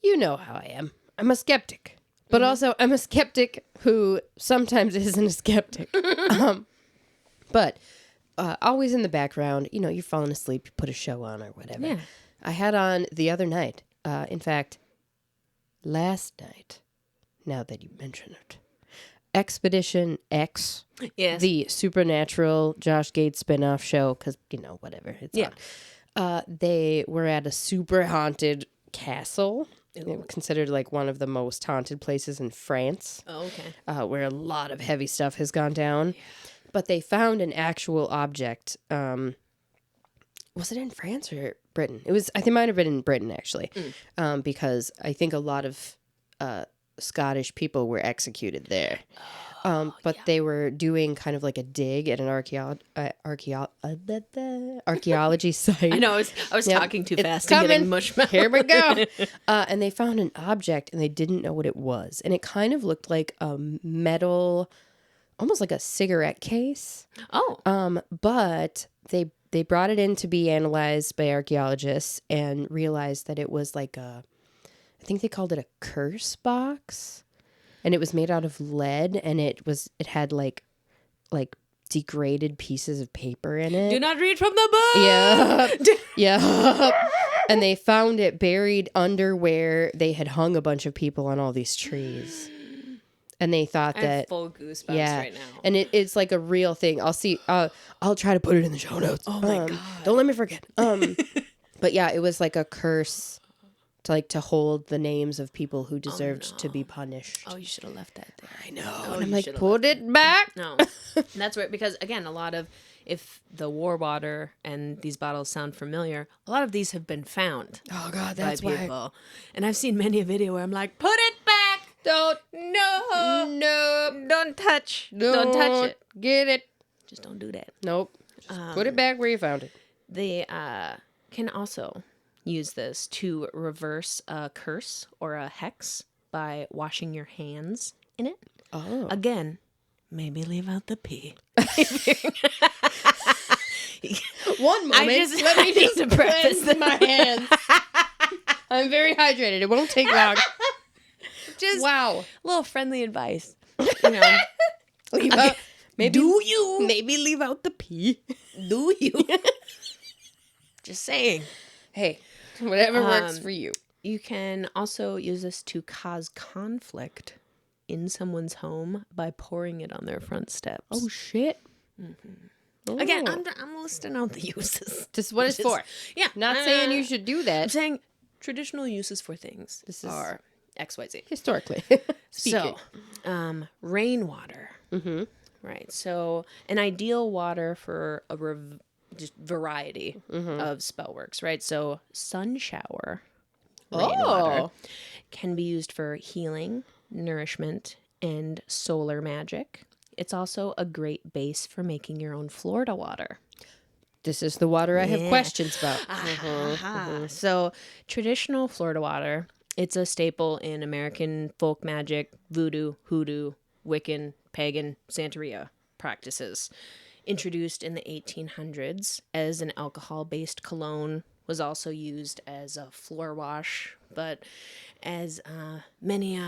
S1: You know how I am. I'm a skeptic. But also, I'm a skeptic who sometimes isn't a skeptic. But always in the background, you're falling asleep, you put a show on or whatever.
S2: Yeah.
S1: I had on the other night, in fact, last night, now that you mention it, Expedition X, the supernatural Josh Gates spinoff show, because, whatever, it's on. They were at a super haunted castle. They were considered like one of the most haunted places in France. Oh, okay. Where a lot of heavy stuff has gone down. Yeah. But they found an actual object. Was it in France or Britain? I think it might have been in Britain, actually. Because I think a lot of Scottish people were executed there. But they were doing kind of like a dig at an archaeology site.
S2: I know, I was talking too fast and getting mushmouth.
S1: Here we go. And they found an object and they didn't know what it was. And it kind of looked like a metal, almost like a cigarette case. Oh. But they brought it in to be analyzed by archaeologists and realized that it was like I think they called it a curse box. And it was made out of lead, and it had like degraded pieces of paper in it.
S2: Do not read from the book.
S1: Yeah, yeah. And they found it buried under where they had hung a bunch of people on all these trees. And they thought
S2: I
S1: that
S2: have full goosebumps right now.
S1: And it's like a real thing. I'll see. I'll try to put it in the show notes.
S2: Oh my god!
S1: Don't let me forget. But yeah, it was like a curse. To hold the names of people who deserved to be punished.
S2: Oh, you should have left that there.
S1: I know. And I'm like, put it back.
S2: No. That's right. Because, again, if the war water and these bottles sound familiar, a lot of these have been found.
S1: Oh, God, that's why.
S2: People. And I've seen many a video where I'm like, put it back. Don't touch. Don't touch it.
S1: Get it.
S2: Just don't do that.
S1: Nope. Just put it back where you found it.
S2: They can also use this to reverse a curse or a hex by washing your hands in it.
S1: Oh.
S2: Again, maybe leave out the pee.
S1: One moment. Let me just cleanse my hands. I'm very hydrated. It won't take long.
S2: Just
S1: wow.
S2: A little friendly advice. You know.
S1: Leave out, maybe,
S2: do you?
S1: Maybe leave out the pee.
S2: Do you? Just saying.
S1: Hey, whatever works for you.
S2: You can also use this to cause conflict in someone's home by pouring it on their front steps.
S1: Oh, shit.
S2: Mm-hmm. Again, I'm listing out the uses.
S1: Just what it's for.
S2: Yeah.
S1: Not saying you should do that.
S2: I'm saying traditional uses for things are XYZ.
S1: Historically.
S2: So, rainwater.
S1: Mm-hmm.
S2: Right. So, an ideal water for a just variety of spell works, right? So, sun shower rainwater can be used for healing, nourishment, and solar magic. It's also a great base for making your own Florida water.
S1: This is the water I have questions about.
S2: So, traditional Florida water, it's a staple in American folk magic, voodoo, hoodoo, Wiccan, pagan, Santeria practices. Introduced in the 1800s as an alcohol-based cologne, was also used as a floor wash, but as many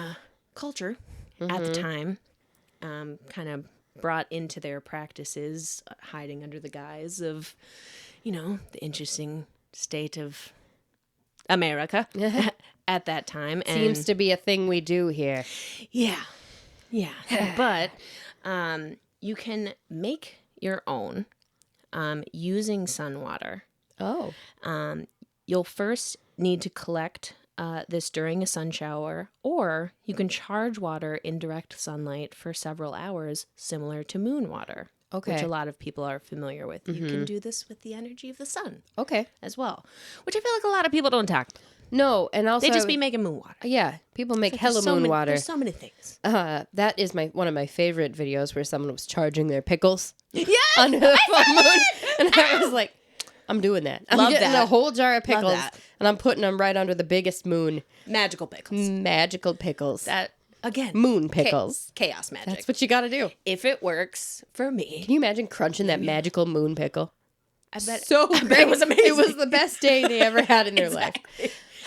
S2: culture at the time kind of brought into their practices, hiding under the guise of, the interesting state of America at that time. And
S1: Seems to be a thing we do here.
S2: Yeah. But you can make your own using sun water.
S1: Oh.
S2: You'll first need to collect this during a sun shower, or you can charge water in direct sunlight for several hours, similar to moon water.
S1: Okay.
S2: Which a lot of people are familiar with. You can do this with the energy of the sun.
S1: Okay.
S2: As well. Which I feel like a lot of people don't talk about.
S1: No, and also
S2: They just be making moon water.
S1: Yeah, people make
S2: Like
S1: hella moon water.
S2: There's so many things.
S1: That is one of my favorite videos where someone was charging their pickles
S2: Yes!
S1: under the full moon, and I was like, I'm doing that. I'm
S2: Love
S1: getting
S2: that.
S1: a whole jar of pickles,
S2: that.
S1: and I'm putting them right under the biggest moon.
S2: Magical pickles.
S1: Magical pickles.
S2: That, again.
S1: Moon pickles.
S2: Chaos magic.
S1: That's what you got to do.
S2: If it works for me.
S1: Can you imagine crunching that magical moon pickle?
S2: I bet
S1: It
S2: was amazing.
S1: It was the best day they ever had in their life.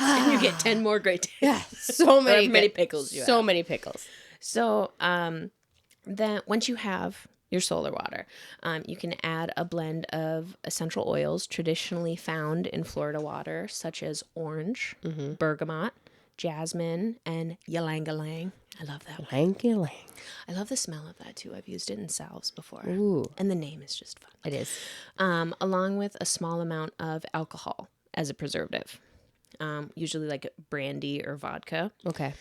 S2: And you get 10 more great days.
S1: Yeah, so many
S2: pickles you
S1: So
S2: have.
S1: many pickles.
S2: So then once you have your solar water, you can add a blend of essential oils traditionally found in Florida water, such as orange, bergamot, jasmine, and ylang-ylang. I love that one.
S1: Lang-a-lang.
S2: I love the smell of that too. I've used it in salves before.
S1: Ooh.
S2: And the name is just fun.
S1: It is.
S2: Along with a small amount of alcohol as a preservative. Usually like brandy or vodka.
S1: Okay.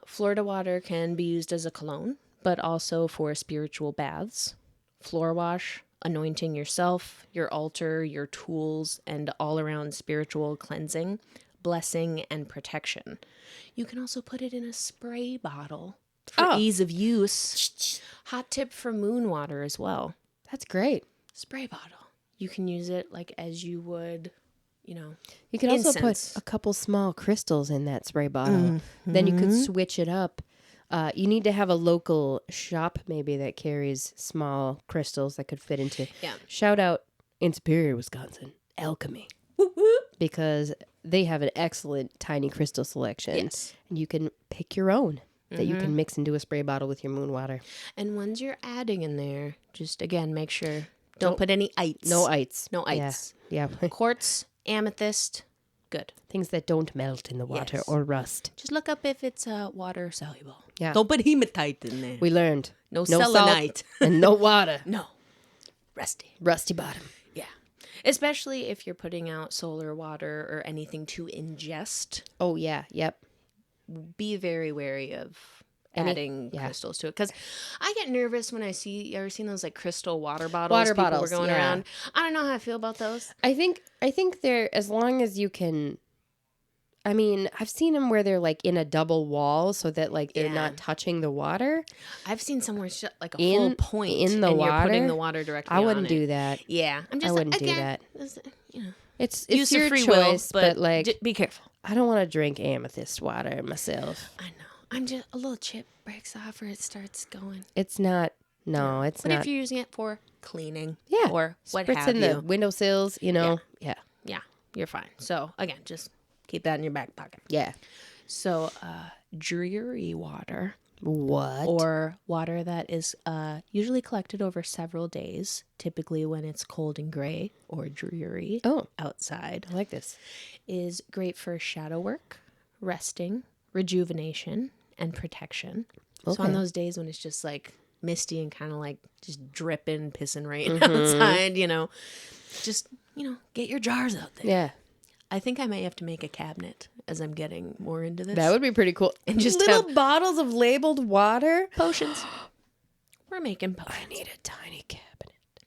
S2: Florida water can be used as a cologne, but also for spiritual baths, floor wash, anointing yourself, your altar, your tools, and all-around spiritual cleansing, blessing, and protection. You can also put it in a spray bottle for ease of use. Hot tip for moon water as well.
S1: That's great.
S2: Spray bottle. You can use it like as you would,
S1: You can also
S2: incense.
S1: put a couple small crystals in that spray bottle. Then you could switch it up. You need to have a local shop maybe that carries small crystals that could fit into.
S2: Yeah.
S1: Shout out in Superior, Wisconsin, Alchemy.
S2: Whoop, whoop.
S1: Because they have an excellent tiny crystal selection.
S2: Yes.
S1: And you can pick your own that you can mix into a spray bottle with your moon water.
S2: And ones you're adding in there, just again, make sure don't put any ites.
S1: No ites.
S2: No ites.
S1: Yeah.
S2: Quartz, amethyst, good.
S1: Things that don't melt in the water
S2: Yes.
S1: or rust.
S2: Just look up if it's water soluble.
S1: Yeah.
S2: Don't put hematite in there.
S1: We learned.
S2: No
S1: salt
S2: selenite.
S1: and no water.
S2: No. Rusty.
S1: Rusty bottom.
S2: Yeah. Especially if you're putting out solar water or anything to ingest.
S1: Oh, yeah. Yep.
S2: Be very wary of adding crystals to it. Because I get nervous when I see, you ever seen those like crystal water bottles people were going around? I don't know how I feel about those.
S1: I think they're, as long as you can, I mean, I've seen them where they're like in a double wall so that like they're not touching the water.
S2: I've seen somewhere like a full point
S1: in the
S2: and
S1: water.
S2: You're putting the water directly
S1: I wouldn't
S2: on it.
S1: do that.
S2: Yeah. I'm just
S1: I wouldn't do
S2: again,
S1: that. It's
S2: use
S1: your
S2: of free
S1: choice,
S2: will,
S1: but like,
S2: be careful.
S1: I don't want to drink amethyst water myself.
S2: I know. I'm just a little chip breaks off or it starts going.
S1: It's not. No, it's
S2: but
S1: not.
S2: if you're using it for cleaning,
S1: Yeah,
S2: or what
S1: spritz
S2: have
S1: in
S2: you,
S1: the windowsills, you know. Yeah.
S2: yeah, you're fine. So again, just keep that in your back pocket.
S1: Yeah.
S2: So, dreary water.
S1: What?
S2: Or water that is usually collected over several days, typically when it's cold and gray or dreary outside.
S1: I like this.
S2: Is great for shadow work, resting, rejuvenation, and protection.
S1: Okay.
S2: So on those days when it's just like misty and kind of like just dripping, pissing rain outside, just, get your jars out there.
S1: Yeah.
S2: I think I may have to make a cabinet as I'm getting more into this.
S1: That would be pretty cool.
S2: And just
S1: little
S2: have
S1: bottles of labeled water.
S2: potions. We're making potions.
S1: I need a tiny cabinet.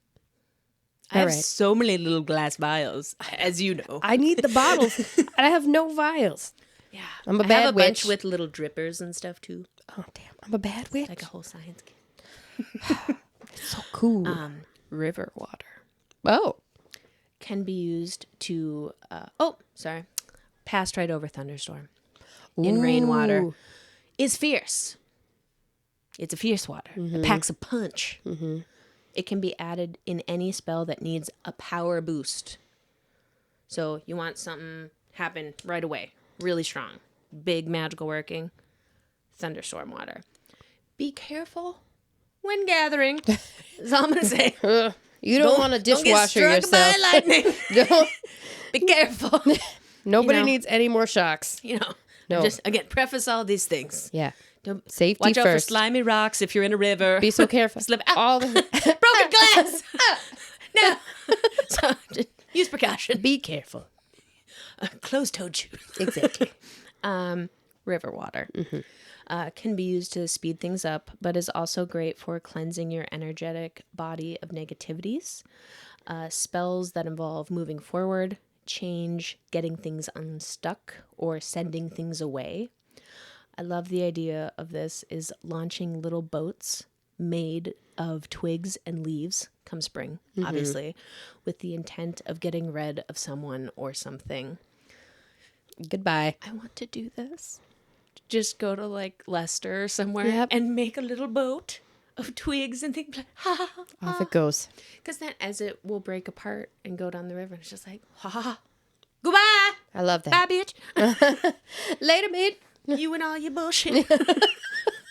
S2: I have so many little glass vials, as you know.
S1: I need the bottles. And I have no vials.
S2: Yeah.
S1: I'm a
S2: I
S1: bad
S2: have a
S1: witch.
S2: bunch with little drippers and stuff too.
S1: Oh, damn. I'm a bad witch.
S2: Like a whole science kit.
S1: So cool.
S2: River water
S1: Oh.
S2: can be used to, passed right over thunderstorm. In rainwater is fierce. It's a fierce water. It packs a punch. It can be added in any spell that needs a power boost. So you want something happen right away, really strong, big magical working, thunderstorm water. Be careful when gathering. That's all I'm gonna say.
S1: You don't want to dishwasher
S2: don't get struck
S1: yourself.
S2: by lightning.
S1: Don't.
S2: Be careful.
S1: Nobody needs any more shocks.
S2: No. Just again, preface all these things.
S1: Yeah.
S2: Don't
S1: Safety
S2: watch out for
S1: first.
S2: slimy rocks if you're in a river.
S1: Be so careful.
S2: Slip.
S1: All the
S2: Broken glass. No. So just use precaution.
S1: Be careful.
S2: Closed-toed shoes.
S1: Exactly.
S2: River water can be used to speed things up, but is also great for cleansing your energetic body of negativities. Spells that involve moving forward, change, getting things unstuck, or sending things away. I love the idea of this is launching little boats made of twigs and leaves come spring, obviously, with the intent of getting rid of someone or something.
S1: Goodbye.
S2: I want to do this. Just go to like Leicester or somewhere and make a little boat of twigs and things like, ha ha ha.
S1: Off it goes.
S2: Because then as it will break apart and go down the river, it's just like, ha ha ha. Goodbye.
S1: I love that.
S2: Bye, bitch.
S1: Later, mate.
S2: You and all your bullshit.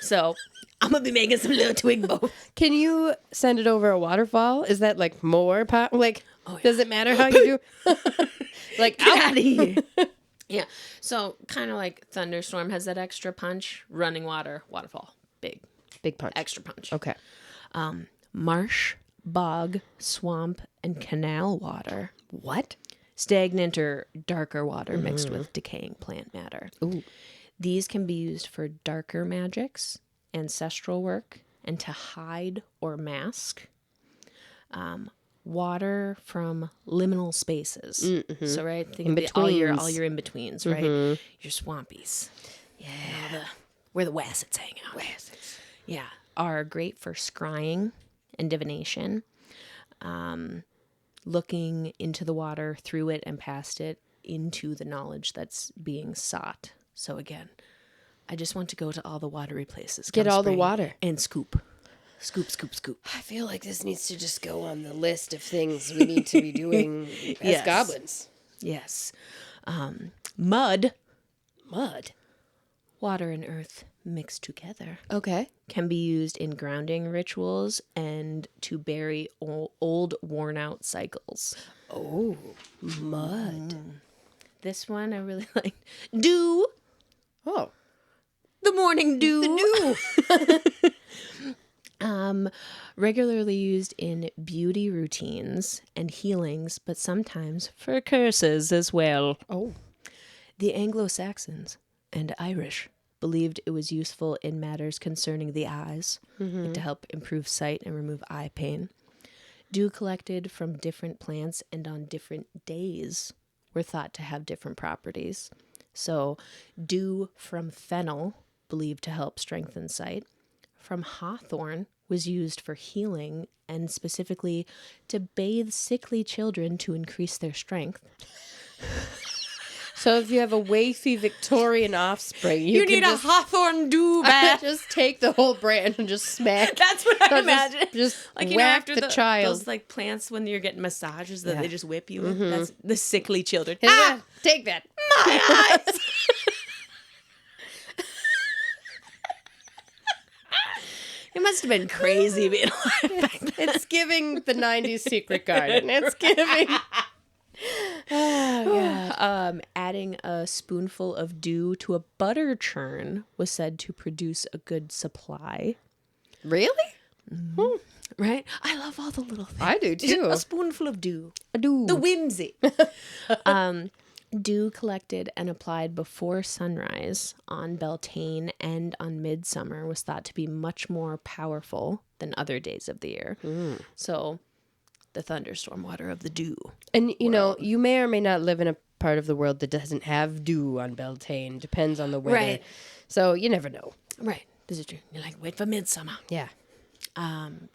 S2: So I'm going to be making some little twig boats.
S1: Can you send it over a waterfall? Is that like more does it matter how you do? Like,
S2: Get out of here. Yeah. So kind of like thunderstorm has that extra punch. Running water, waterfall.
S1: Big punch.
S2: Extra punch.
S1: Okay.
S2: Marsh, bog, swamp, and canal water.
S1: What?
S2: Stagnant or darker water mixed with decaying plant matter.
S1: Ooh.
S2: These can be used for darker magics, ancestral work, and to hide or mask. Water from liminal spaces. So right, think of all your in-betweens, right? Your swampies. Yeah. Where the wassets hang out. Yeah. Are great for scrying and divination. Looking into the water, through it, and past it into the knowledge that's being sought. So again, I just want to go to all the watery places.
S1: Get all the water.
S2: And scoop. Scoop, scoop, scoop.
S1: I feel like this needs to just go on the list of things we need to be doing as goblins.
S2: Yes. Mud.
S1: Mud?
S2: Water and earth mixed together.
S1: Okay.
S2: Can be used in grounding rituals and to bury old worn-out cycles.
S1: Oh, mud.
S2: This one I really like. Dew.
S1: Oh.
S2: The morning dew. Regularly used in beauty routines and healings, but sometimes for curses as well.
S1: Oh.
S2: The Anglo-Saxons and Irish believed it was useful in matters concerning the eyes, like to help improve sight and remove eye pain. Dew collected from different plants and on different days were thought to have different properties. So, dew from fennel, believed to help strengthen sight. From hawthorn, was used for healing and specifically to bathe sickly children to increase their strength.
S1: So if you have a wafy Victorian offspring, you
S2: need
S1: just,
S2: a hawthorn dew bath.
S1: just take the whole branch and just smack.
S2: That's what I imagine.
S1: Just
S2: like,
S1: whack
S2: after
S1: the child.
S2: Those like plants when you're getting massages that
S1: Yeah.
S2: they just whip you with. That's the sickly children.
S1: Take that.
S2: My eyes! It must have been crazy being alive back then.
S1: It's giving the 90s Secret Garden. It's giving. Oh, God.
S2: Adding a spoonful of dew to a butter churn was said to produce a good supply.
S1: Really?
S2: Mm-hmm. Right? I love all the little things.
S1: I do, too.
S2: A spoonful of dew.
S1: I do.
S2: The whimsy. Dew collected and applied before sunrise on Beltane and on midsummer was thought to be much more powerful than other days of the year. So the thunderstorm water of the dew.
S1: And, you know, you may or may not live in a part of the world that doesn't have dew on Beltane. Depends on the weather.
S2: Right.
S1: So you never know.
S2: Right. This is true. You're like, wait for midsummer.
S1: Yeah.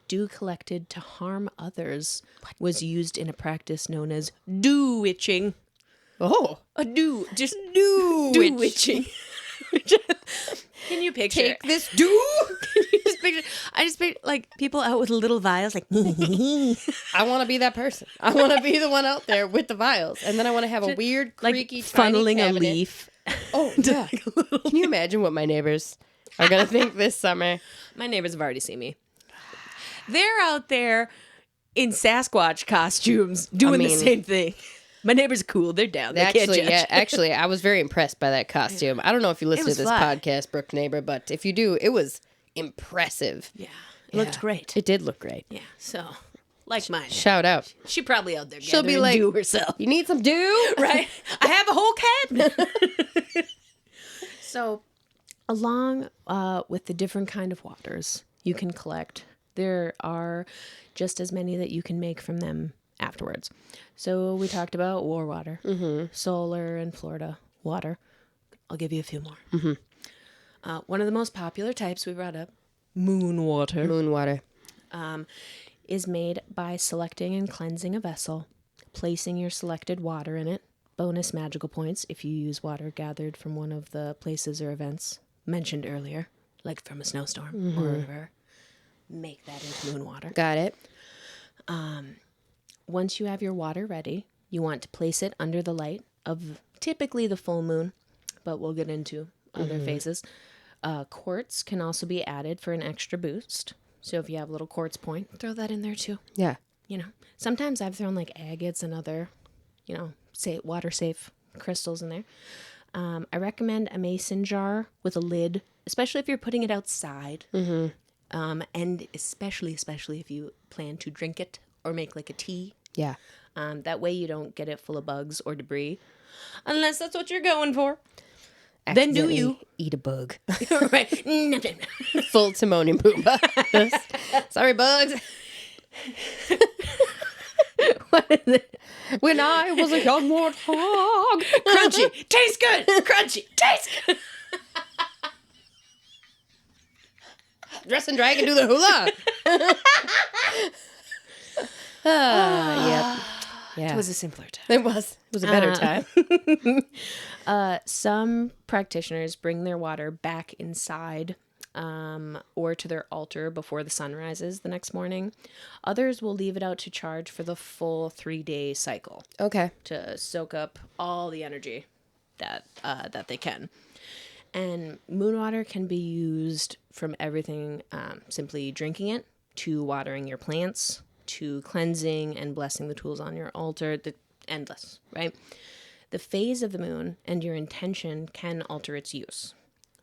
S2: Dew collected to harm others was used in a practice known as dew witching.
S1: Oh.
S2: A dew. Just
S1: Dew
S2: witching. Can you picture?
S1: Take this dew.
S2: Can you just picture? I just picture like people out with little vials, like.
S1: I want to be that person. I want to be the one out there with the vials, and then I want to have a weird, creaky,
S2: like funneling
S1: tiny
S2: a
S1: cabinet.
S2: leaf.
S1: Oh, yeah. Can you imagine what my neighbors are gonna think this summer?
S2: My neighbors have already seen me. They're out there in Sasquatch costumes doing the same thing. My neighbors are cool. They're down. They can't judge.
S1: Actually, I was very impressed by that costume. I don't know if you listen to this podcast, Brooke Neighbor, but if you do, it was impressive.
S2: Yeah. It looked great.
S1: It did look great.
S2: Yeah. So, like mine.
S1: Shout out.
S2: She probably out there
S1: She'll be
S2: gathering
S1: like,
S2: dew herself.
S1: You need some dew?
S2: Right? I have a whole cabinet. So, along with the different kind of waters you can collect, there are just as many that you can make from them afterwards. So we talked about war water, solar and Florida water. I'll give you a few more. One of the most popular types we brought up, moon water.
S1: Moon water.
S2: Is made by selecting and cleansing a vessel, placing your selected water in it. Bonus magical points if you use water gathered from one of the places or events mentioned earlier, like from a snowstorm or a river. Make that into moon water.
S1: Got it.
S2: Once you have your water ready, you want to place it under the light of typically the full moon, but we'll get into other phases. Quartz can also be added for an extra boost. So if you have a little quartz point, throw that in there too.
S1: Yeah.
S2: You know, sometimes I've thrown like agates and other, water safe crystals in there. I recommend a mason jar with a lid, especially if you're putting it outside. And especially if you plan to drink it or make like a tea. Yeah. That way you don't get it full of bugs or debris, unless that's what you're going for. Then do you
S1: eat a bug?
S2: Right.
S1: Full Timon and Pumbaa. Sorry, bugs.
S2: What is it?
S1: When I was a young warthog.
S2: Crunchy. Tastes good. Crunchy. Tastes good.
S1: Dress and drag and do the hula. Yep. Yeah.
S2: It was a simpler time.
S1: It was a better time.
S2: Some practitioners bring their water back inside or to their altar before the sun rises the next morning. Others will leave it out to charge for the full 3-day cycle.
S1: Okay.
S2: To soak up all the energy that they can. And moon water can be used from everything, simply drinking it, to watering your plants, to cleansing and blessing the tools on your altar, endless, right? The phase of the moon and your intention can alter its use.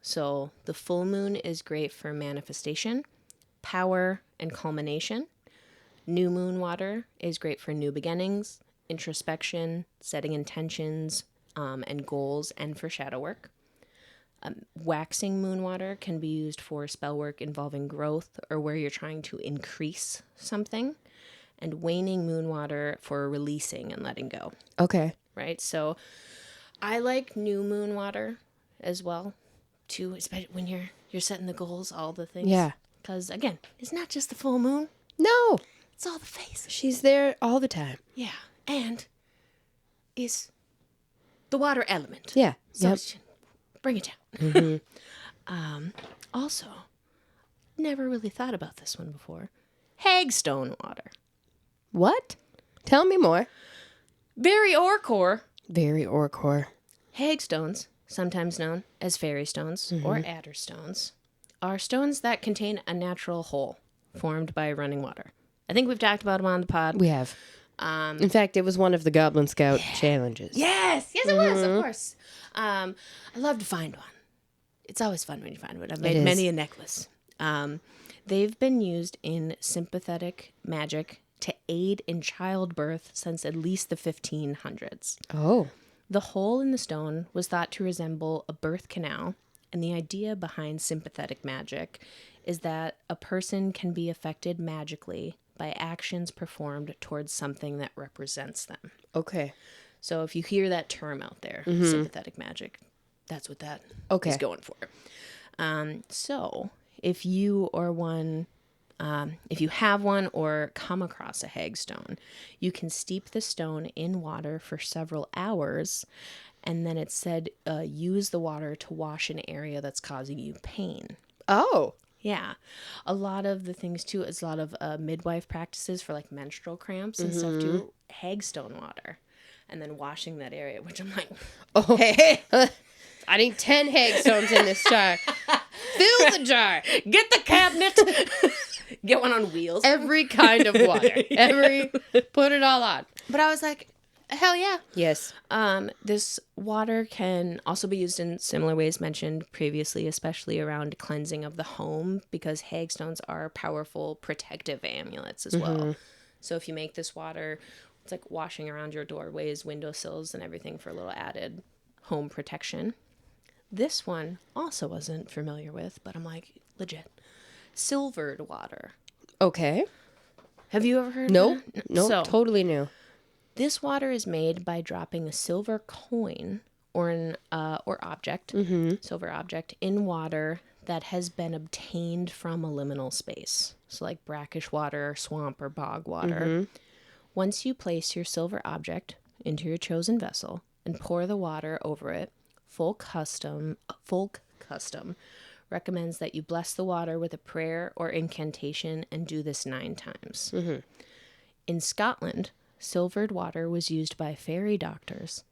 S2: So the full moon is great for manifestation, power, and culmination. New moon water is great for new beginnings, introspection, setting intentions and goals, and for shadow work. Waxing moon water can be used for spell work involving growth or where you're trying to increase something. And waning moon water for releasing and letting go.
S1: Okay.
S2: Right? So I like new moon water as well, too, especially when you're setting the goals, all the things.
S1: Yeah.
S2: Because, again, it's not just the full moon.
S1: No.
S2: It's all the faces.
S1: She's there all the time.
S2: Yeah. And is the water element.
S1: Yeah.
S2: So
S1: Yep.
S2: bring it down. Also, never really thought about this one before. Hagstone water.
S1: What? Tell me more.
S2: Very Orcor.
S1: Very Orcor.
S2: Hagstones, sometimes known as fairy stones or adder stones, are stones that contain a natural hole formed by running water. I think we've talked about them on the pod.
S1: We have. In fact, it was one of the Goblin Scout challenges.
S2: Yes, it was, of course. I love to find one. It's always fun when you find one. I've made many a necklace. They've been used in sympathetic magic to aid in childbirth since at least the 1500s.
S1: Oh.
S2: The hole in the stone was thought to resemble a birth canal, and the idea behind sympathetic magic is that a person can be affected magically by actions performed towards something that represents them.
S1: Okay.
S2: So if you hear that term out there, sympathetic magic, that's what that is going for. So if you are one, if you have one or come across a hagstone, you can steep the stone in water for several hours, and then it said use the water to wash an area that's causing you pain.
S1: Oh.
S2: Yeah. A lot of the things, too, is a lot of midwife practices for, like, menstrual cramps and stuff, too. Hagstone water. And then washing that area, which I'm like,
S1: Oh. Hey. I need 10 hagstones in this jar. Fill the jar.
S2: get the cabinet. Get one on wheels.
S1: Every kind of water. Put it all on.
S2: But I was like, hell yeah.
S1: Yes.
S2: This water can also be used in similar ways mentioned previously, especially around cleansing of the home, because hagstones are powerful protective amulets as well. So if you make this water, it's like washing around your doorways, windowsills, and everything for a little added home protection. This one also wasn't familiar with, but I'm like, legit. Silvered water.
S1: Okay.
S2: Have you ever heard
S1: Nope.
S2: of that?
S1: Nope.
S2: So,
S1: Totally new.
S2: this water is made by dropping a silver coin or an object, silver object, in water that has been obtained from a liminal space. So like brackish water, swamp, or bog water. Once you place your silver object into your chosen vessel and pour the water over it, Folk Custom recommends that you bless the water with a prayer or incantation and do this 9 times. In Scotland, silvered water was used by fairy doctors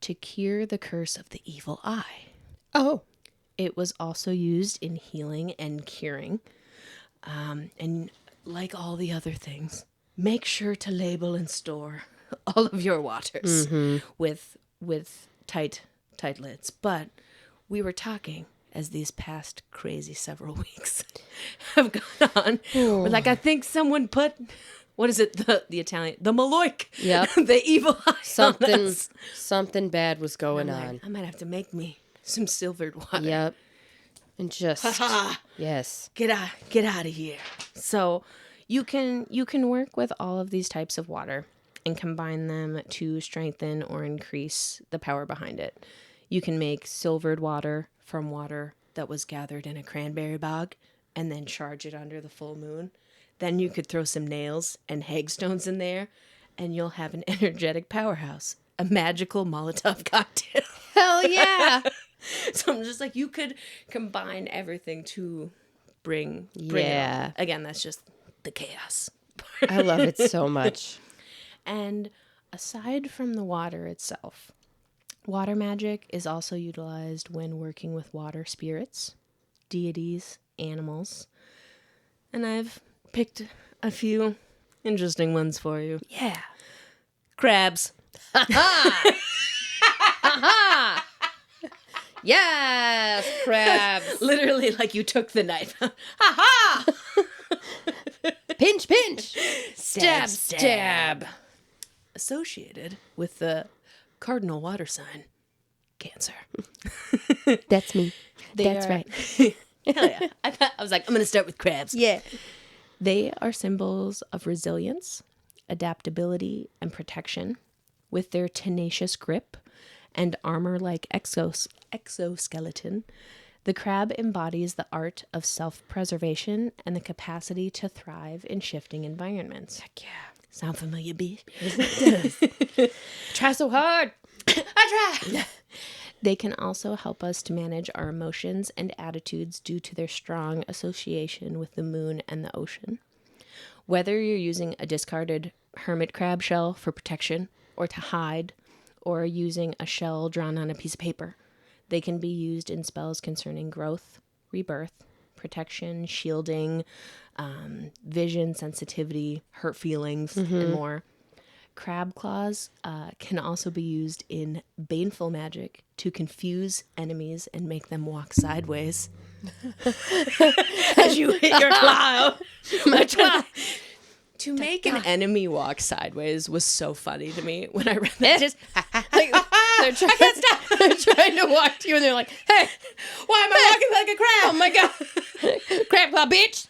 S2: to cure the curse of the evil eye.
S1: Oh.
S2: It was also used in healing and curing. And like all the other things, make sure to label and store all of your waters with tight lids. But we were talking as these past crazy several weeks have gone on. We're like, I think someone put, what is it? The Italian, the Maloik.
S1: Yep.
S2: The evil eye.
S1: Something bad was going on.
S2: I might have to make me some silvered water.
S1: Yep. And just yes.
S2: Get out of here. So you can work with all of these types of water and combine them to strengthen or increase the power behind it. You can make silvered water from water that was gathered in a cranberry bog and then charge it under the full moon. Then you could throw some nails and hagstones in there and you'll have an energetic powerhouse, a magical Molotov cocktail.
S1: Hell yeah.
S2: So I'm just like, you could combine everything to bring it on. Again, that's just the chaos.
S1: I love it so much.
S2: And aside from the water itself, water magic is also utilized when working with water spirits, deities, animals. And I've picked a few interesting ones for you.
S1: Yeah.
S2: Crabs.
S1: Yes, crabs.
S2: Literally like you took the knife. Ha-ha!
S1: Pinch, pinch.
S2: Stab, stab. Associated with the cardinal water sign, Cancer.
S1: That's me. That's right.
S2: Hell yeah. I was like, I'm going to start with crabs.
S1: Yeah.
S2: They are symbols of resilience, adaptability, and protection. With their tenacious grip and armor-like exoskeleton, The crab embodies the art of self-preservation and the capacity to thrive in shifting environments.
S1: Heck yeah.
S2: Sound familiar, bitch?
S1: Try so hard.
S2: I try. They can also help us to manage our emotions and attitudes due to their strong association with the moon and the ocean. Whether you're using a discarded hermit crab shell for protection or to hide, or using a shell drawn on a piece of paper, they can be used in spells concerning growth, rebirth, protection, shielding, vision, sensitivity, hurt feelings, and more. Crab claws can also be used in baneful magic to confuse enemies and make them walk sideways. As you hit your claw. My claw. To make an enemy walk sideways was so funny to me when I read that.
S1: Just like, I can't stop. They're trying to walk to you, and they're like, "Hey,
S2: why am I walking like a crab?
S1: oh my god, crab claw, bitch!"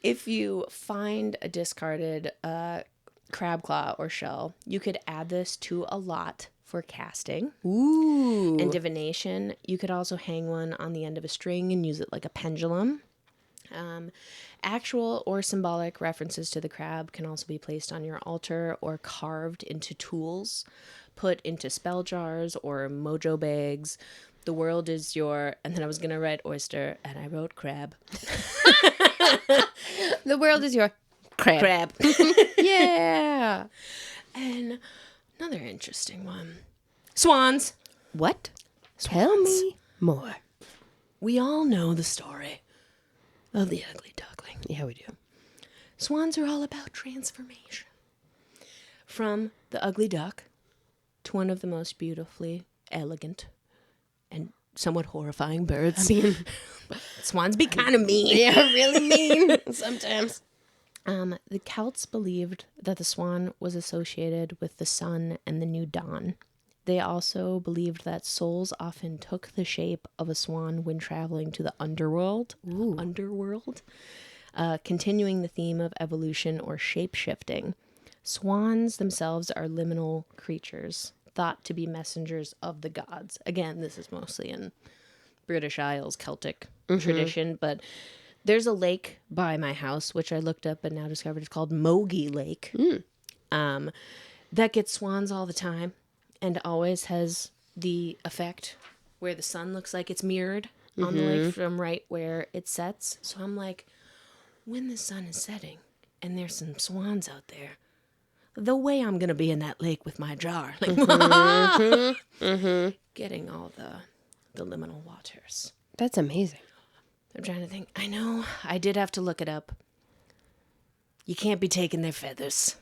S2: If you find a discarded crab claw or shell, you could add this to a lot for casting.
S1: Ooh.
S2: And divination. You could also hang one on the end of a string and use it like a pendulum. Actual or symbolic references to the crab can also be placed on your altar or carved into tools, put into spell jars or mojo bags. The world is your... And then I was going to write oyster, and I wrote crab.
S1: The world is your crab.
S2: Crab.
S1: Yeah.
S2: And another interesting one. Swans.
S1: What? Tell me more.
S2: We all know the story of the ugly duckling.
S1: Yeah, we do.
S2: Swans are all about transformation. From the ugly duck to one of the most beautifully elegant and somewhat horrifying birds.
S1: I mean,
S2: swans be kind of mean.
S1: yeah, really mean sometimes.
S2: The Celts believed that the swan was associated with the sun and the new dawn. They also believed that souls often took the shape of a swan when traveling to the underworld.
S1: Ooh.
S2: Underworld. Continuing the theme of evolution or shape-shifting. Swans themselves are liminal creatures, thought to be messengers of the gods. Again, this is mostly in British Isles Celtic tradition, but there's a lake by my house, which I looked up and now discovered it's called Mogi Lake. That gets swans all the time and always has the effect where the sun looks like it's mirrored on the lake from right where it sets. So I'm like, when the sun is setting and there's some swans out there, the way I'm going to be in that lake with my jar. Like, getting all the liminal waters.
S1: That's amazing.
S2: I'm trying to think. I know. I did have to look it up. You can't be taking their feathers.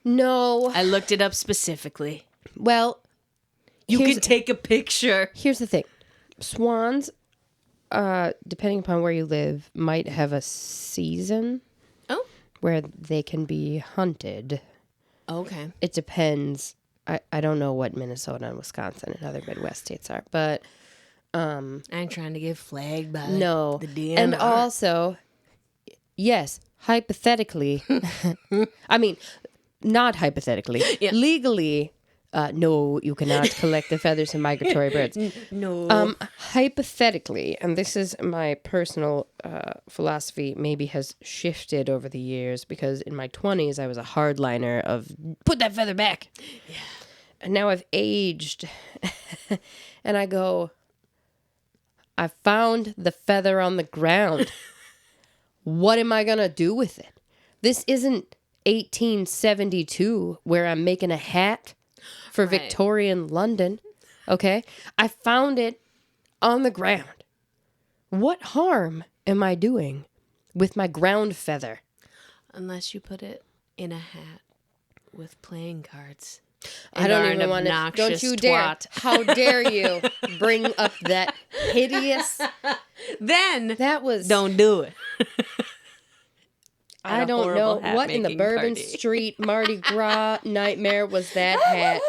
S1: No.
S2: I looked it up specifically.
S1: Well,
S2: You can take a picture.
S1: Here's the thing. Swans, depending upon where you live, might have a season where they can be hunted.
S2: Okay.
S1: It depends. I don't know what Minnesota and Wisconsin and other Midwest states are, but
S2: I ain't trying to get flagged by
S1: no.
S2: the DNR.
S1: And also, yes, hypothetically, I mean, not hypothetically, legally, no, you cannot collect the feathers of migratory birds.
S2: No.
S1: Hypothetically, and this is my personal philosophy, maybe has shifted over the years, because in my 20s, I was a hardliner of, put that feather back. Yeah. And now I've aged, and I go, I found the feather on the ground. What am I going to do with it? This isn't 1872 where I'm making a hat for Victorian London. Okay? I found it on the ground. What harm am I doing with my ground feather?
S2: Unless you put it in a hat with playing cards.
S1: I don't even want to. Don't you dare. How dare you bring up that hideous.
S2: Then
S1: That was.
S2: don't do it.
S1: I don't know what in the Bourbon Street Mardi Gras nightmare was that hat.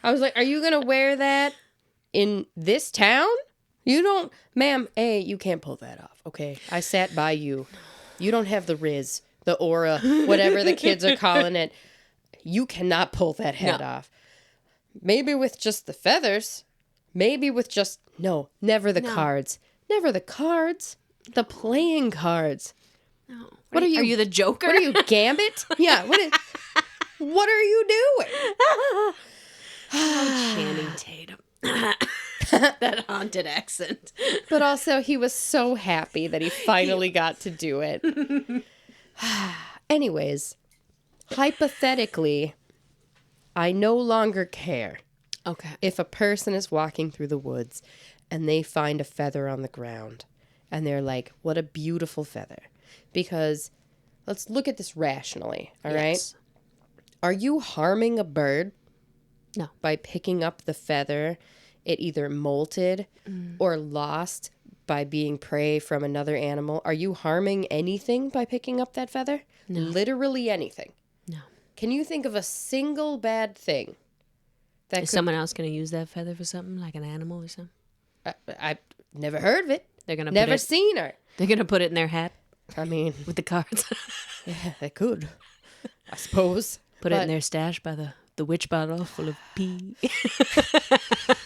S1: I was like, are you going to wear that in this town? You don't, ma'am, you can't pull that off, okay? I sat by you. You don't have the riz, the aura, whatever the kids are calling it. You cannot pull that hat off. Maybe with just the feathers. Maybe with just... No, never the cards. Never the cards. The playing cards.
S2: No.
S1: What are you?
S2: Are you the Joker?
S1: What are you, Gambit? Yeah. What are you doing?
S2: Oh, Channing Tatum. That haunted accent.
S1: But also, he was so happy that he finally got to do it. Anyways, hypothetically, I no longer care
S2: Okay.
S1: if a person is walking through the woods and they find a feather on the ground and they're like, what a beautiful feather. Because let's look at this rationally, all right? Are you harming a bird?
S2: No.
S1: By picking up the feather, it either molted or lost by being prey from another animal. Are you harming anything by picking up that feather?
S2: No.
S1: Literally anything.
S2: No.
S1: Can you think of a single bad thing that
S2: Is someone else going to use that feather for something, like an animal or something?
S1: I've never heard of it.
S2: They're gonna
S1: never seen her.
S2: They're gonna put it in their hat.
S1: I mean,
S2: with the cards.
S1: Yeah, they could. I suppose.
S2: Put it in their stash by the witch bottle full of pee.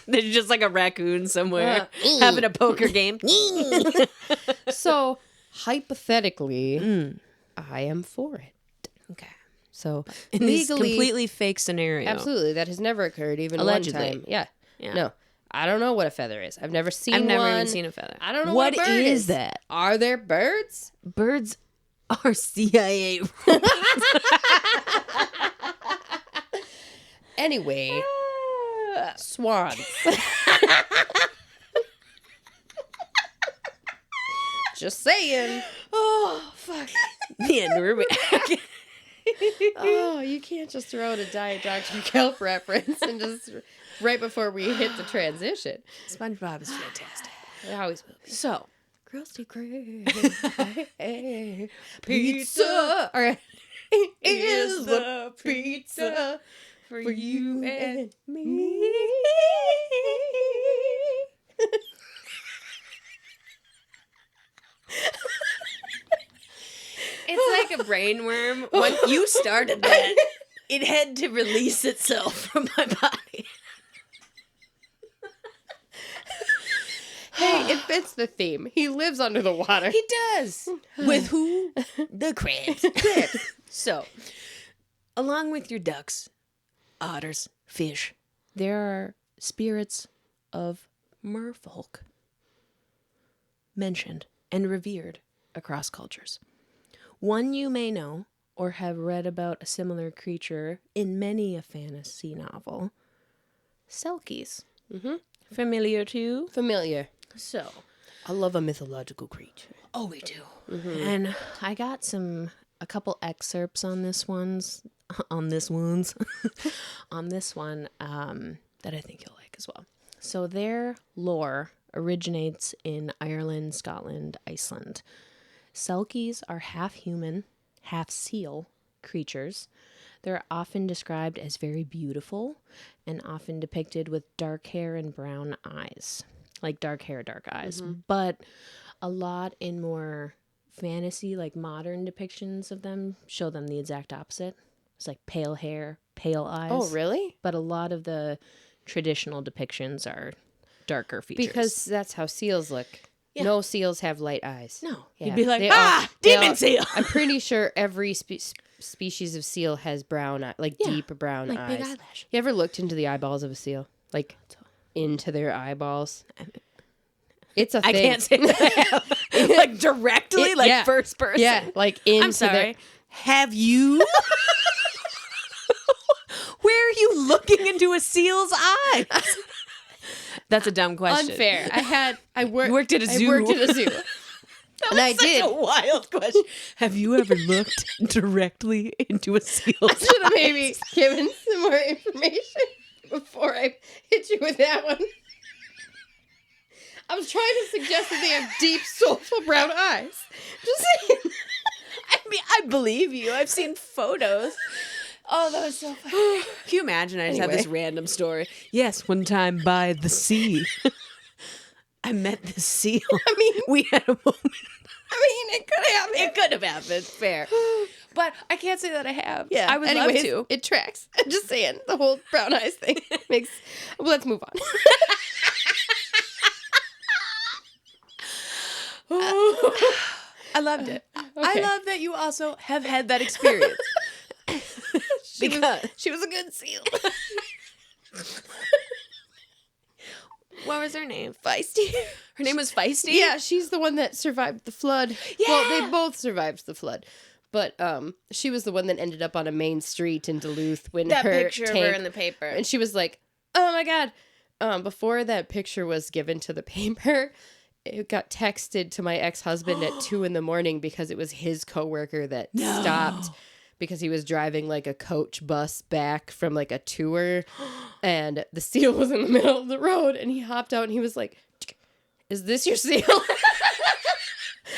S2: There's just like a raccoon somewhere having a poker game.
S1: So, hypothetically, I am for it.
S2: Okay.
S1: So,
S2: in this completely fake scenario.
S1: Absolutely. That has never occurred even
S2: Allegedly.
S1: one time. Yeah. No. I don't know what a feather is. I've never seen one.
S2: I've never even seen a feather.
S1: I don't know what a bird
S2: is that?
S1: Are there birds?
S2: Birds are CIA.
S1: Anyway, swans. Just saying.
S2: Oh, fuck. Man, we're back.
S1: Oh, you can't just throw out a Diet Dr. Kelp reference and just right before we hit the transition.
S2: SpongeBob is fantastic.
S1: It always will be.
S2: So,
S1: Krusty Krab, pizza. All right. Is the pizza for you and me.
S2: It's like a brain worm. When you started that, it had to release itself from my body.
S1: Hey, it fits the theme. He lives under the water.
S2: He does. With who? The crabs. So, along with your ducks, otters, fish, there are spirits of merfolk mentioned and revered across cultures. One you may know or have read about a similar creature in many a fantasy novel. Selkies.
S1: Mm-hmm.
S2: Familiar to you?
S1: Familiar.
S2: So,
S1: I love a mythological creature.
S2: oh, we do. Mm-hmm. And I got a couple excerpts on this one that I think you'll like as well. So their lore originates in Ireland, Scotland, Iceland. Selkies are half human, half seal creatures. They're often described as very beautiful and often depicted with dark hair and brown eyes. Like dark hair, dark eyes. Mm-hmm. But a lot in more fantasy, like modern depictions of them, show them the exact opposite. It's like pale hair, pale eyes.
S1: Oh, really?
S2: But a lot of the traditional depictions are darker features.
S1: Because that's how seals look. Yeah. No seals have light eyes.
S2: No.
S1: Yeah.
S2: You'd be like, demon seal!
S1: I'm pretty sure every species of seal has brown eyes, like deep brown
S2: like
S1: eyes.
S2: Big eyelash.
S1: You ever looked into the eyeballs of a seal? Like, into their eyeballs? It's a thing.
S2: I can't say that I have. Like, directly? First person?
S1: Yeah, like into
S2: I'm sorry. Have you? Where are you looking into a seal's eyes? That's a dumb question.
S1: Unfair. I
S2: worked at a zoo.
S1: I worked at a zoo. And I did.
S2: That's a wild question. Have you ever looked directly into a seal's eyes?
S1: I should have maybe given some more information before I hit you with that one. I was trying to suggest that they have deep, soulful brown eyes. Just saying.
S2: I mean, I believe you. I've seen photos. Oh, that was so funny. Can you imagine? I just have this random story. Yes, one time by the sea. I met this seal.
S1: I mean,
S2: we had a moment.
S1: it could happen.
S2: It could have happened. Fair. But I can't say that I have.
S1: Yeah.
S2: I would
S1: Anyways,
S2: love to.
S1: It tracks. I'm just saying, the whole brown eyes thing makes... Well, let's move on.
S2: I loved it. I
S1: Okay.
S2: love that you also have had that experience.
S1: She was a good seal.
S2: What was her name?
S1: Feisty.
S2: Her name was Feisty?
S1: Yeah, she's the one that survived the flood.
S2: Yeah.
S1: Well, they both survived the flood. But she was the one that ended up on a main street in Duluth when
S2: That
S1: her
S2: picture
S1: tank,
S2: of her in the paper.
S1: and she was like, "Oh my god!" Before that picture was given to the paper, it got texted to my ex-husband at 2 a.m. because it was his coworker that stopped because he was driving like a coach bus back from like a tour, and the seal was in the middle of the road, and he hopped out and he was like, "Is this your seal?"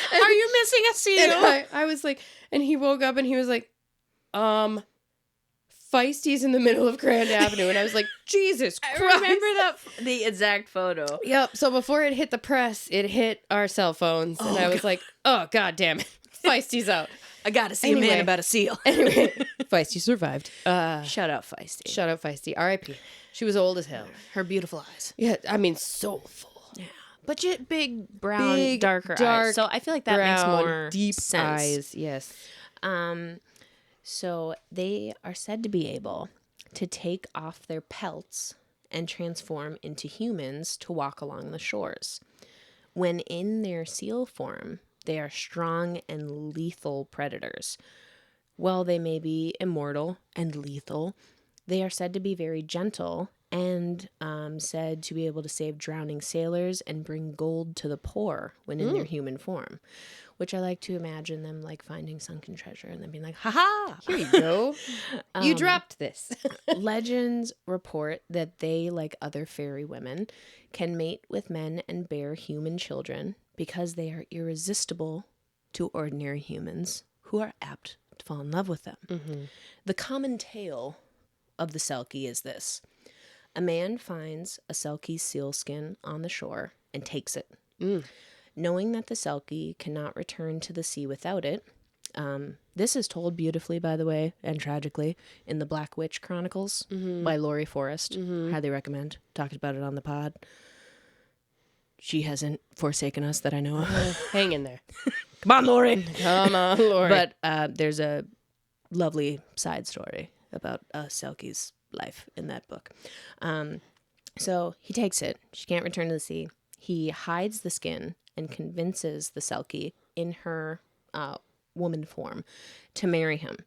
S2: Are you missing a seal?
S1: And I was like, and he woke up and he was like, Feisty's in the middle of Grand Avenue. And I was like, Jesus Christ.
S2: I remember the exact photo.
S1: Yep. So before it hit the press, it hit our cell phones. And I was like, oh, God damn it. Feisty's out.
S2: I gotta see a man about a seal.
S1: Anyway, Feisty survived.
S2: Shout out Feisty.
S1: Shout out Feisty. R.I.P. She was old as hell.
S2: Her beautiful eyes.
S1: Yeah. I mean, soulful.
S2: Yeah. But big, brown, darker eyes. So I feel like that makes more
S1: deep
S2: sense.
S1: eyes. Yes.
S2: So they are said to be able to take off their pelts and transform into humans to walk along the shores. When in their seal form, they are strong and lethal predators. While they may be immortal and lethal, they are said to be very gentle and said to be able to save drowning sailors and bring gold to the poor when in their human form, which I like to imagine them like finding sunken treasure and then being like, ha-ha!
S1: Here you go. You dropped this.
S2: Legends report that they, like other fairy women, can mate with men and bear human children because they are irresistible to ordinary humans who are apt to fall in love with them. Mm-hmm. The common tale of the Selkie is this. A man finds a Selkie sealskin on the shore and takes it. Knowing that the Selkie cannot return to the sea without it, this is told beautifully, by the way, and tragically, in the Black Witch Chronicles by Laurie Forrest. Highly recommend. Talked about it on the pod. She hasn't forsaken us that I know of.
S1: Hang in there.
S2: Come on, Laurie.
S1: Come on, Laurie.
S2: But there's a lovely side story about Selkie's life in that book. So he takes it. She can't return to the sea. He hides the skin and convinces the Selkie in her woman form to marry him.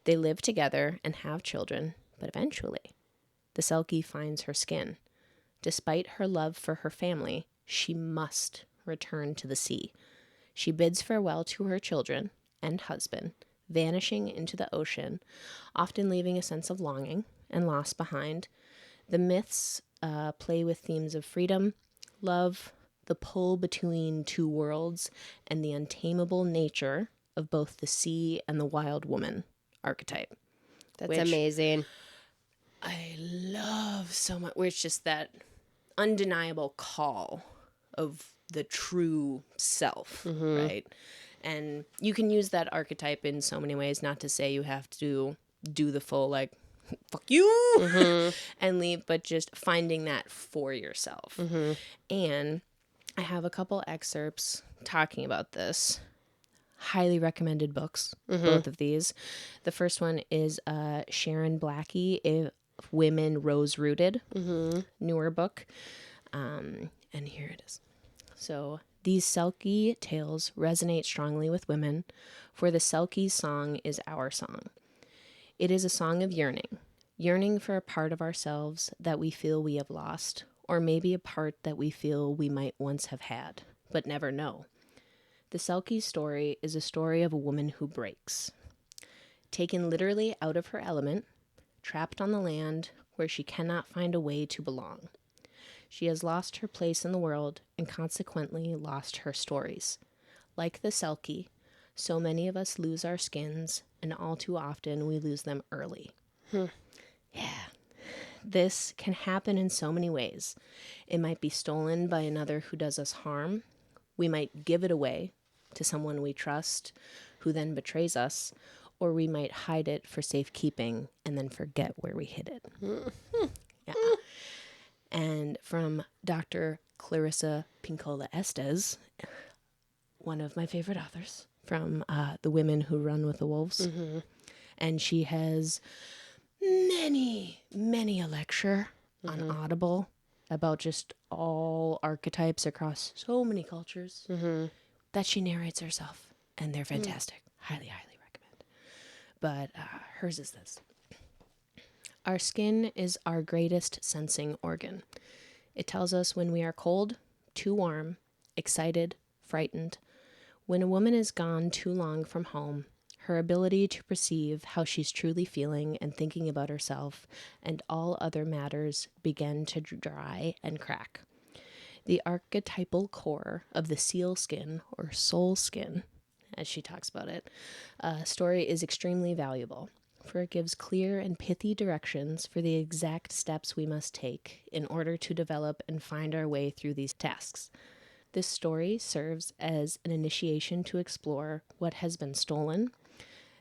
S2: They live together and have children, but eventually the Selkie finds her skin. Despite her love for her family, she must return to the sea. She bids farewell to her children and husband, vanishing into the ocean, often leaving a sense of longing and loss behind. The myths play with themes of freedom, love, the pull between two worlds, and the untamable nature of both the sea and the wild woman archetype.
S1: That's amazing.
S2: I love so much. Where it's just that undeniable call of the true self, right? And you can use that archetype in so many ways, not to say you have to do the full, like, fuck you, and leave, but just finding that for yourself. And I have a couple excerpts talking about this. Highly recommended books, both of these. The first one is Sharon Blackie, If Women Rose Rooted, newer book. And here it is. So, these Selkie tales resonate strongly with women, for the Selkie's song is our song. It is a song of yearning for a part of ourselves that we feel we have lost, or maybe a part that we feel we might once have had, but never know. The Selkie story is a story of a woman who breaks. Taken literally out of her element, trapped on the land where she cannot find a way to belong. She has lost her place in the world and consequently lost her stories. Like the Selkie, so many of us lose our skins, and all too often we lose them early. Yeah. this can happen in so many ways. It might be stolen by another who does us harm. We might give it away to someone we trust who then betrays us, or we might hide it for safekeeping and then forget where we hid it. Yeah. And from Dr. Clarissa Pinkola Estes, one of my favorite authors from The Women Who Run with the Wolves. And she has many a lecture on Audible about just all archetypes across so many cultures that she narrates herself. And they're fantastic. Highly recommend. But hers is this. Our skin is our greatest sensing organ. It tells us when we are cold, too warm, excited, frightened. When a woman is gone too long from home, her ability to perceive how she's truly feeling and thinking about herself and all other matters begin to dry and crack. The archetypal core of the seal skin, or soul skin, as she talks about it, story is extremely valuable, for it gives clear and pithy directions for the exact steps we must take in order to develop and find our way through these tasks. This story serves as an initiation to explore what has been stolen,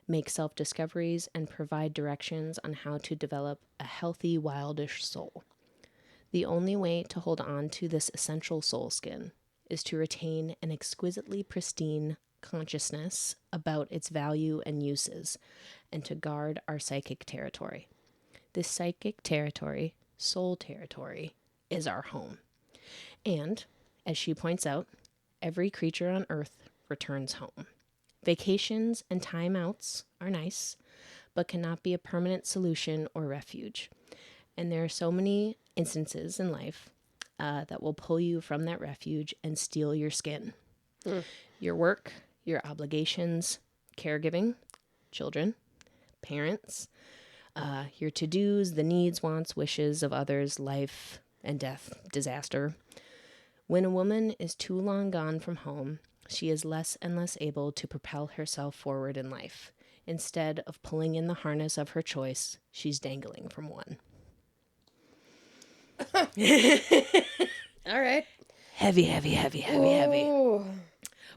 S2: make self-discoveries, and provide directions on how to develop a healthy, wildish soul. The only way to hold on to this essential soul skin is to retain an exquisitely pristine consciousness about its value and uses, and to guard our psychic territory. This psychic territory, soul territory, is our home. And, as she points out, every creature on Earth returns home. Vacations and timeouts are nice, but cannot be a permanent solution or refuge. And there are so many instances in life that will pull you from that refuge and steal your skin. Your work, your obligations, caregiving, children, parents, your to-dos, the needs, wants, wishes of others, life and death, disaster. When a woman is too long gone from home, she is less and less able to propel herself forward in life. Instead of pulling in the harness of her choice, she's dangling from one.
S1: All right.
S2: Heavy.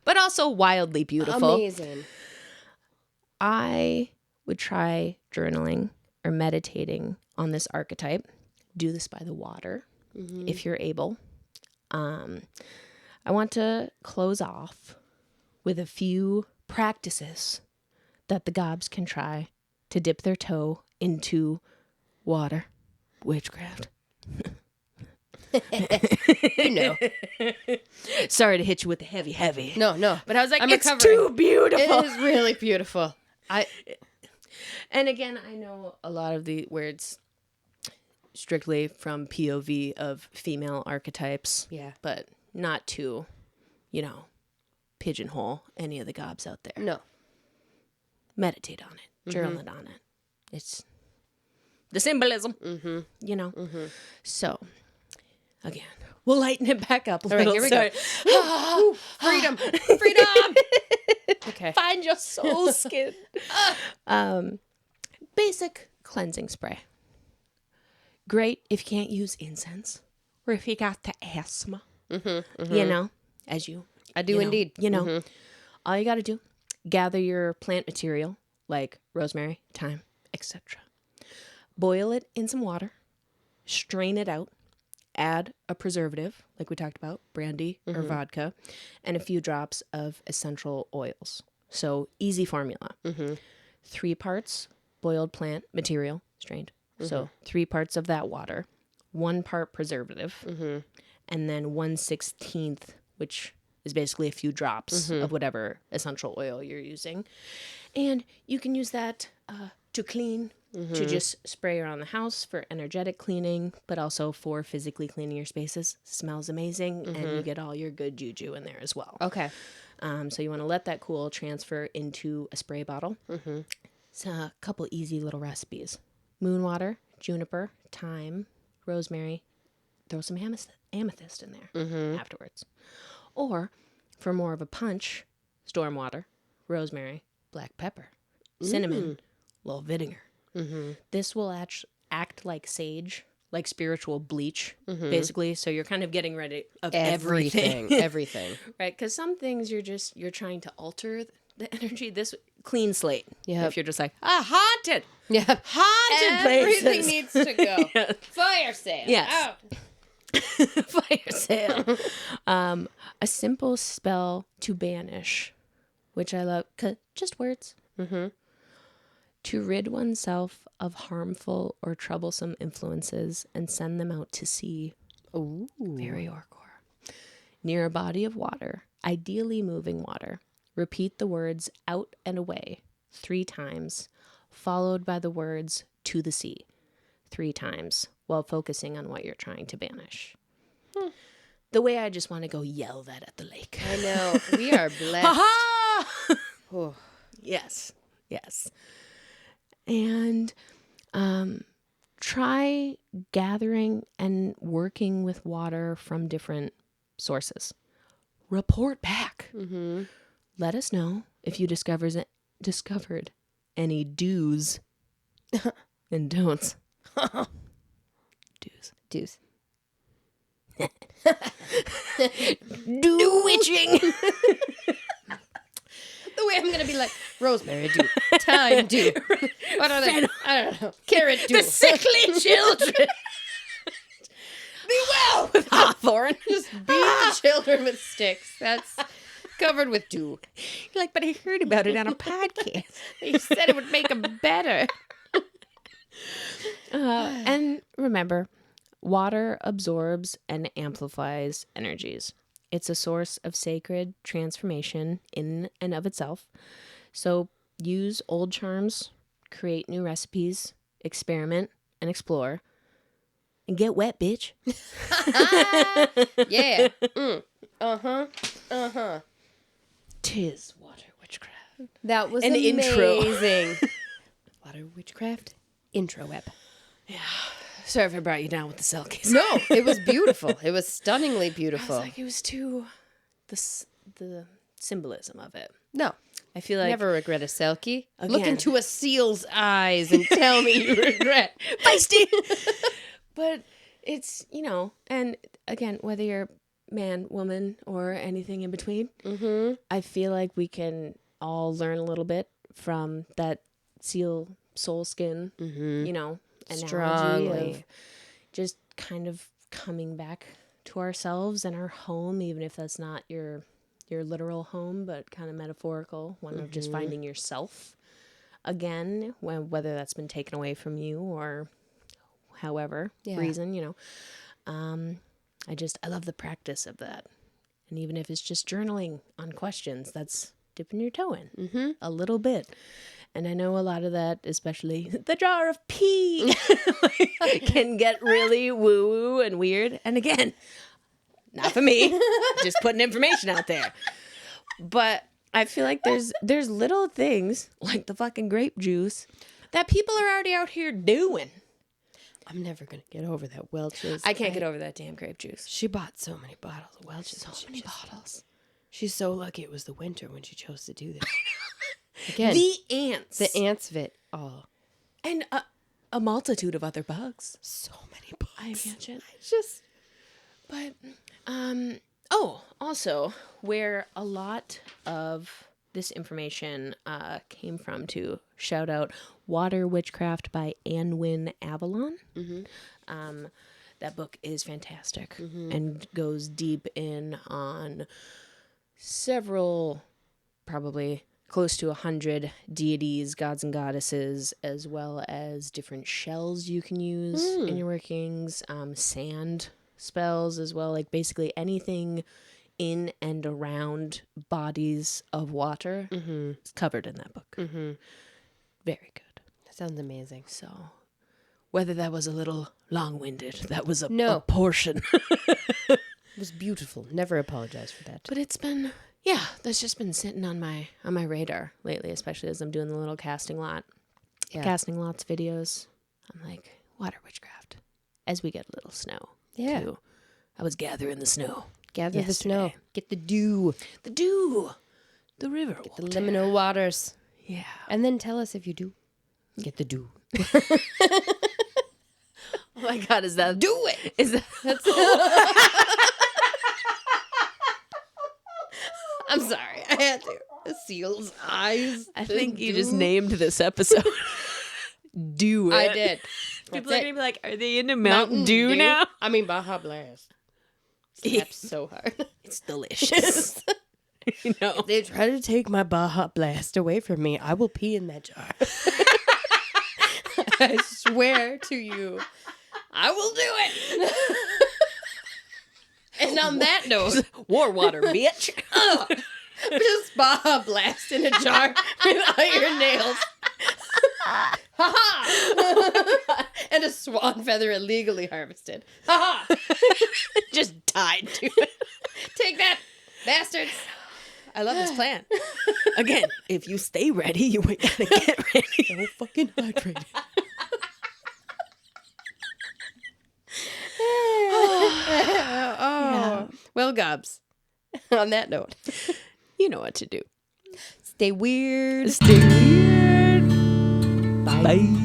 S2: But also wildly beautiful.
S1: Amazing.
S2: I would try journaling or meditating on this archetype. Do this by the water, if you're able. I want to close off with a few practices that the gobs can try to dip their toe into water. Witchcraft.
S1: You know.
S2: Sorry to hit you with the heavy.
S1: No.
S2: But I was like,
S1: I'm
S2: it's
S1: recovering.
S2: too beautiful.
S1: It is really beautiful.
S2: And again, I know a lot of the words strictly from POV of female archetypes.
S1: Yeah.
S2: But not to, pigeonhole any of the gobs out there.
S1: No.
S2: Meditate on it. Journal it on it. It's the symbolism, So, again, we'll lighten it back up a little.
S1: Right, here we go. Freedom. Okay.
S2: Find your soul skin. Basic cleansing spray. Great if you can't use incense or if you got the asthma. As you.
S1: I do indeed.
S2: All you got to do, gather your plant material like rosemary, thyme, etc. Boil it in some water, strain it out, add a preservative, like we talked about, brandy or vodka, and a few drops of essential oils. So easy formula. 3 parts boiled plant material, strained. So 3 parts of that water, 1 part preservative, and then 1/16, which is basically a few drops of whatever essential oil you're using. And you can use that to clean, to just spray around the house for energetic cleaning, but also for physically cleaning your spaces. Smells amazing, and you get all your good juju in there as well.
S1: Okay.
S2: So you want to let that cool, transfer into a spray bottle. So a couple easy little recipes. Moon water, juniper, thyme, rosemary. Throw some amethyst in there afterwards. Or, for more of a punch, storm water, rosemary, black pepper, cinnamon, little vinegar. This will act like sage like spiritual bleach, basically. So you're kind of getting rid of
S1: Everything. Everything.
S2: Right? Because some things you're trying to alter the energy. This clean slate.
S1: Yep.
S2: If you're just like, haunted.
S1: Yeah.
S2: Haunted
S1: Everything
S2: places.
S1: needs to go.
S2: Yes.
S1: Fire sale.
S2: Yes.
S1: Out.
S2: Fire sale. A simple spell to banish, which I love. Just words.
S1: Mm-hmm.
S2: To rid oneself of harmful or troublesome influences and send them out to sea.
S1: Ooh.
S2: Very Orcor. Near a body of water, ideally moving water, repeat the words out and away 3 times, followed by the words to the sea 3 times, while focusing on what you're trying to banish. The way I just want to go yell that at the lake.
S1: I know. We are blessed.
S2: Ha-ha!
S1: Oh.
S2: Yes. Yes. And try gathering and working with water from different sources. Report back.
S1: Mm-hmm.
S2: Let us know if you discovered any do's and don'ts.
S1: Deuce.
S2: Do witching.
S1: The way I'm going to be like, rosemary do, thyme do. What are they? I don't know. Carrot do.
S2: The sickly children.
S1: Be well.
S2: With hawthorn.
S1: Just beat the children with sticks. That's covered with dew.
S2: You're like, but I heard about it on a podcast.
S1: They said it would make them better.
S2: And remember, water absorbs and amplifies energies. It's a source of sacred transformation in and of itself. So use old charms, create new recipes, experiment, and explore. And get wet, bitch.
S1: Yeah. Uh-huh. Uh-huh.
S2: 'Tis water witchcraft.
S1: That was
S2: An intro.
S1: amazing. Water witchcraft intro web.
S2: Yeah. Sorry if I brought you down with the cell case.
S1: No, it was beautiful. It was stunningly
S2: I was
S1: beautiful.
S2: like, it was too... The symbolism of it.
S1: No.
S2: I feel like...
S1: Never regret a selkie. Look
S2: Again.
S1: into a seal's eyes and tell me you regret.
S2: Feisty! But it's, and again, whether you're man, woman, or anything in between, I feel like we can all learn a little bit from that seal soul skin, analogy
S1: Strongly.
S2: of just kind of coming back to ourselves and our home, even if that's not your literal home, but kind of metaphorical, one of just finding yourself again, whether that's been taken away from you or however reason, I love the practice of that. And even if it's just journaling on questions, that's dipping your toe in a little bit. And I know a lot of that, especially the jar of pee, can get really woo-woo and weird. And again, not for me, just putting information out there. But I feel like there's little things like the fucking grape juice that people are already out here doing.
S1: I'm never going to get over that Welch's.
S2: I can't get over that damn grape juice.
S1: She bought so many bottles of Welch's.
S2: So many bottles.
S1: She's so lucky it was the winter when she chose to do this. Again,
S2: The ants.
S1: the ants of it all.
S2: And a multitude of other bugs.
S1: So many bugs.
S2: I imagine. But, also, where a lot of this information came from, to shout out Water Witchcraft by Anwin Avalon. That book is fantastic and goes deep in on several, probably close to 100 deities, gods and goddesses, as well as different shells you can use in your workings, sand spells as well, like basically anything in and around bodies of water is covered in that book. Very good.
S1: That sounds amazing.
S2: So whether that was a little long-winded, that was a portion.
S1: It was beautiful. Never apologize for that.
S2: But it's been, that's just been sitting on my radar lately, especially as I'm doing the little casting lots videos. I'm like, water witchcraft. As we get a little snow.
S1: Yeah.
S2: Too. I was gathering the snow.
S1: Gather
S2: yesterday.
S1: the snow. Get the dew.
S2: The dew. The river
S1: Get the
S2: water.
S1: liminal waters.
S2: Yeah.
S1: And then tell us if you do. Get the dew.
S2: Oh my God, is that...
S1: Do it!
S2: Is that...
S1: That's I'm sorry. I had to. The seal's eyes.
S2: I think you just named this episode. Do it.
S1: I did.
S2: People are going to be like, are they into Mountain Dew now?
S1: I mean, Baja Blast. Slaps so hard.
S2: It's delicious. You know.
S1: If they try to take my Baja Blast away from me, I will pee in that jar. I swear to you, I will do it. And on that note,
S2: war water, bitch.
S1: Just Baja Blast in a jar with iron nails. Ha ha! And a swan feather illegally harvested. Ha ha!
S2: Just tied to it.
S1: Take that, bastards!
S2: I love this plan. Again, if you stay ready, you ain't gotta get ready.
S1: So fucking hydrated. Yeah. Well, Gobs, on that note,
S2: you know what to do.
S1: Stay weird.
S2: Stay weird. Bye. Bye.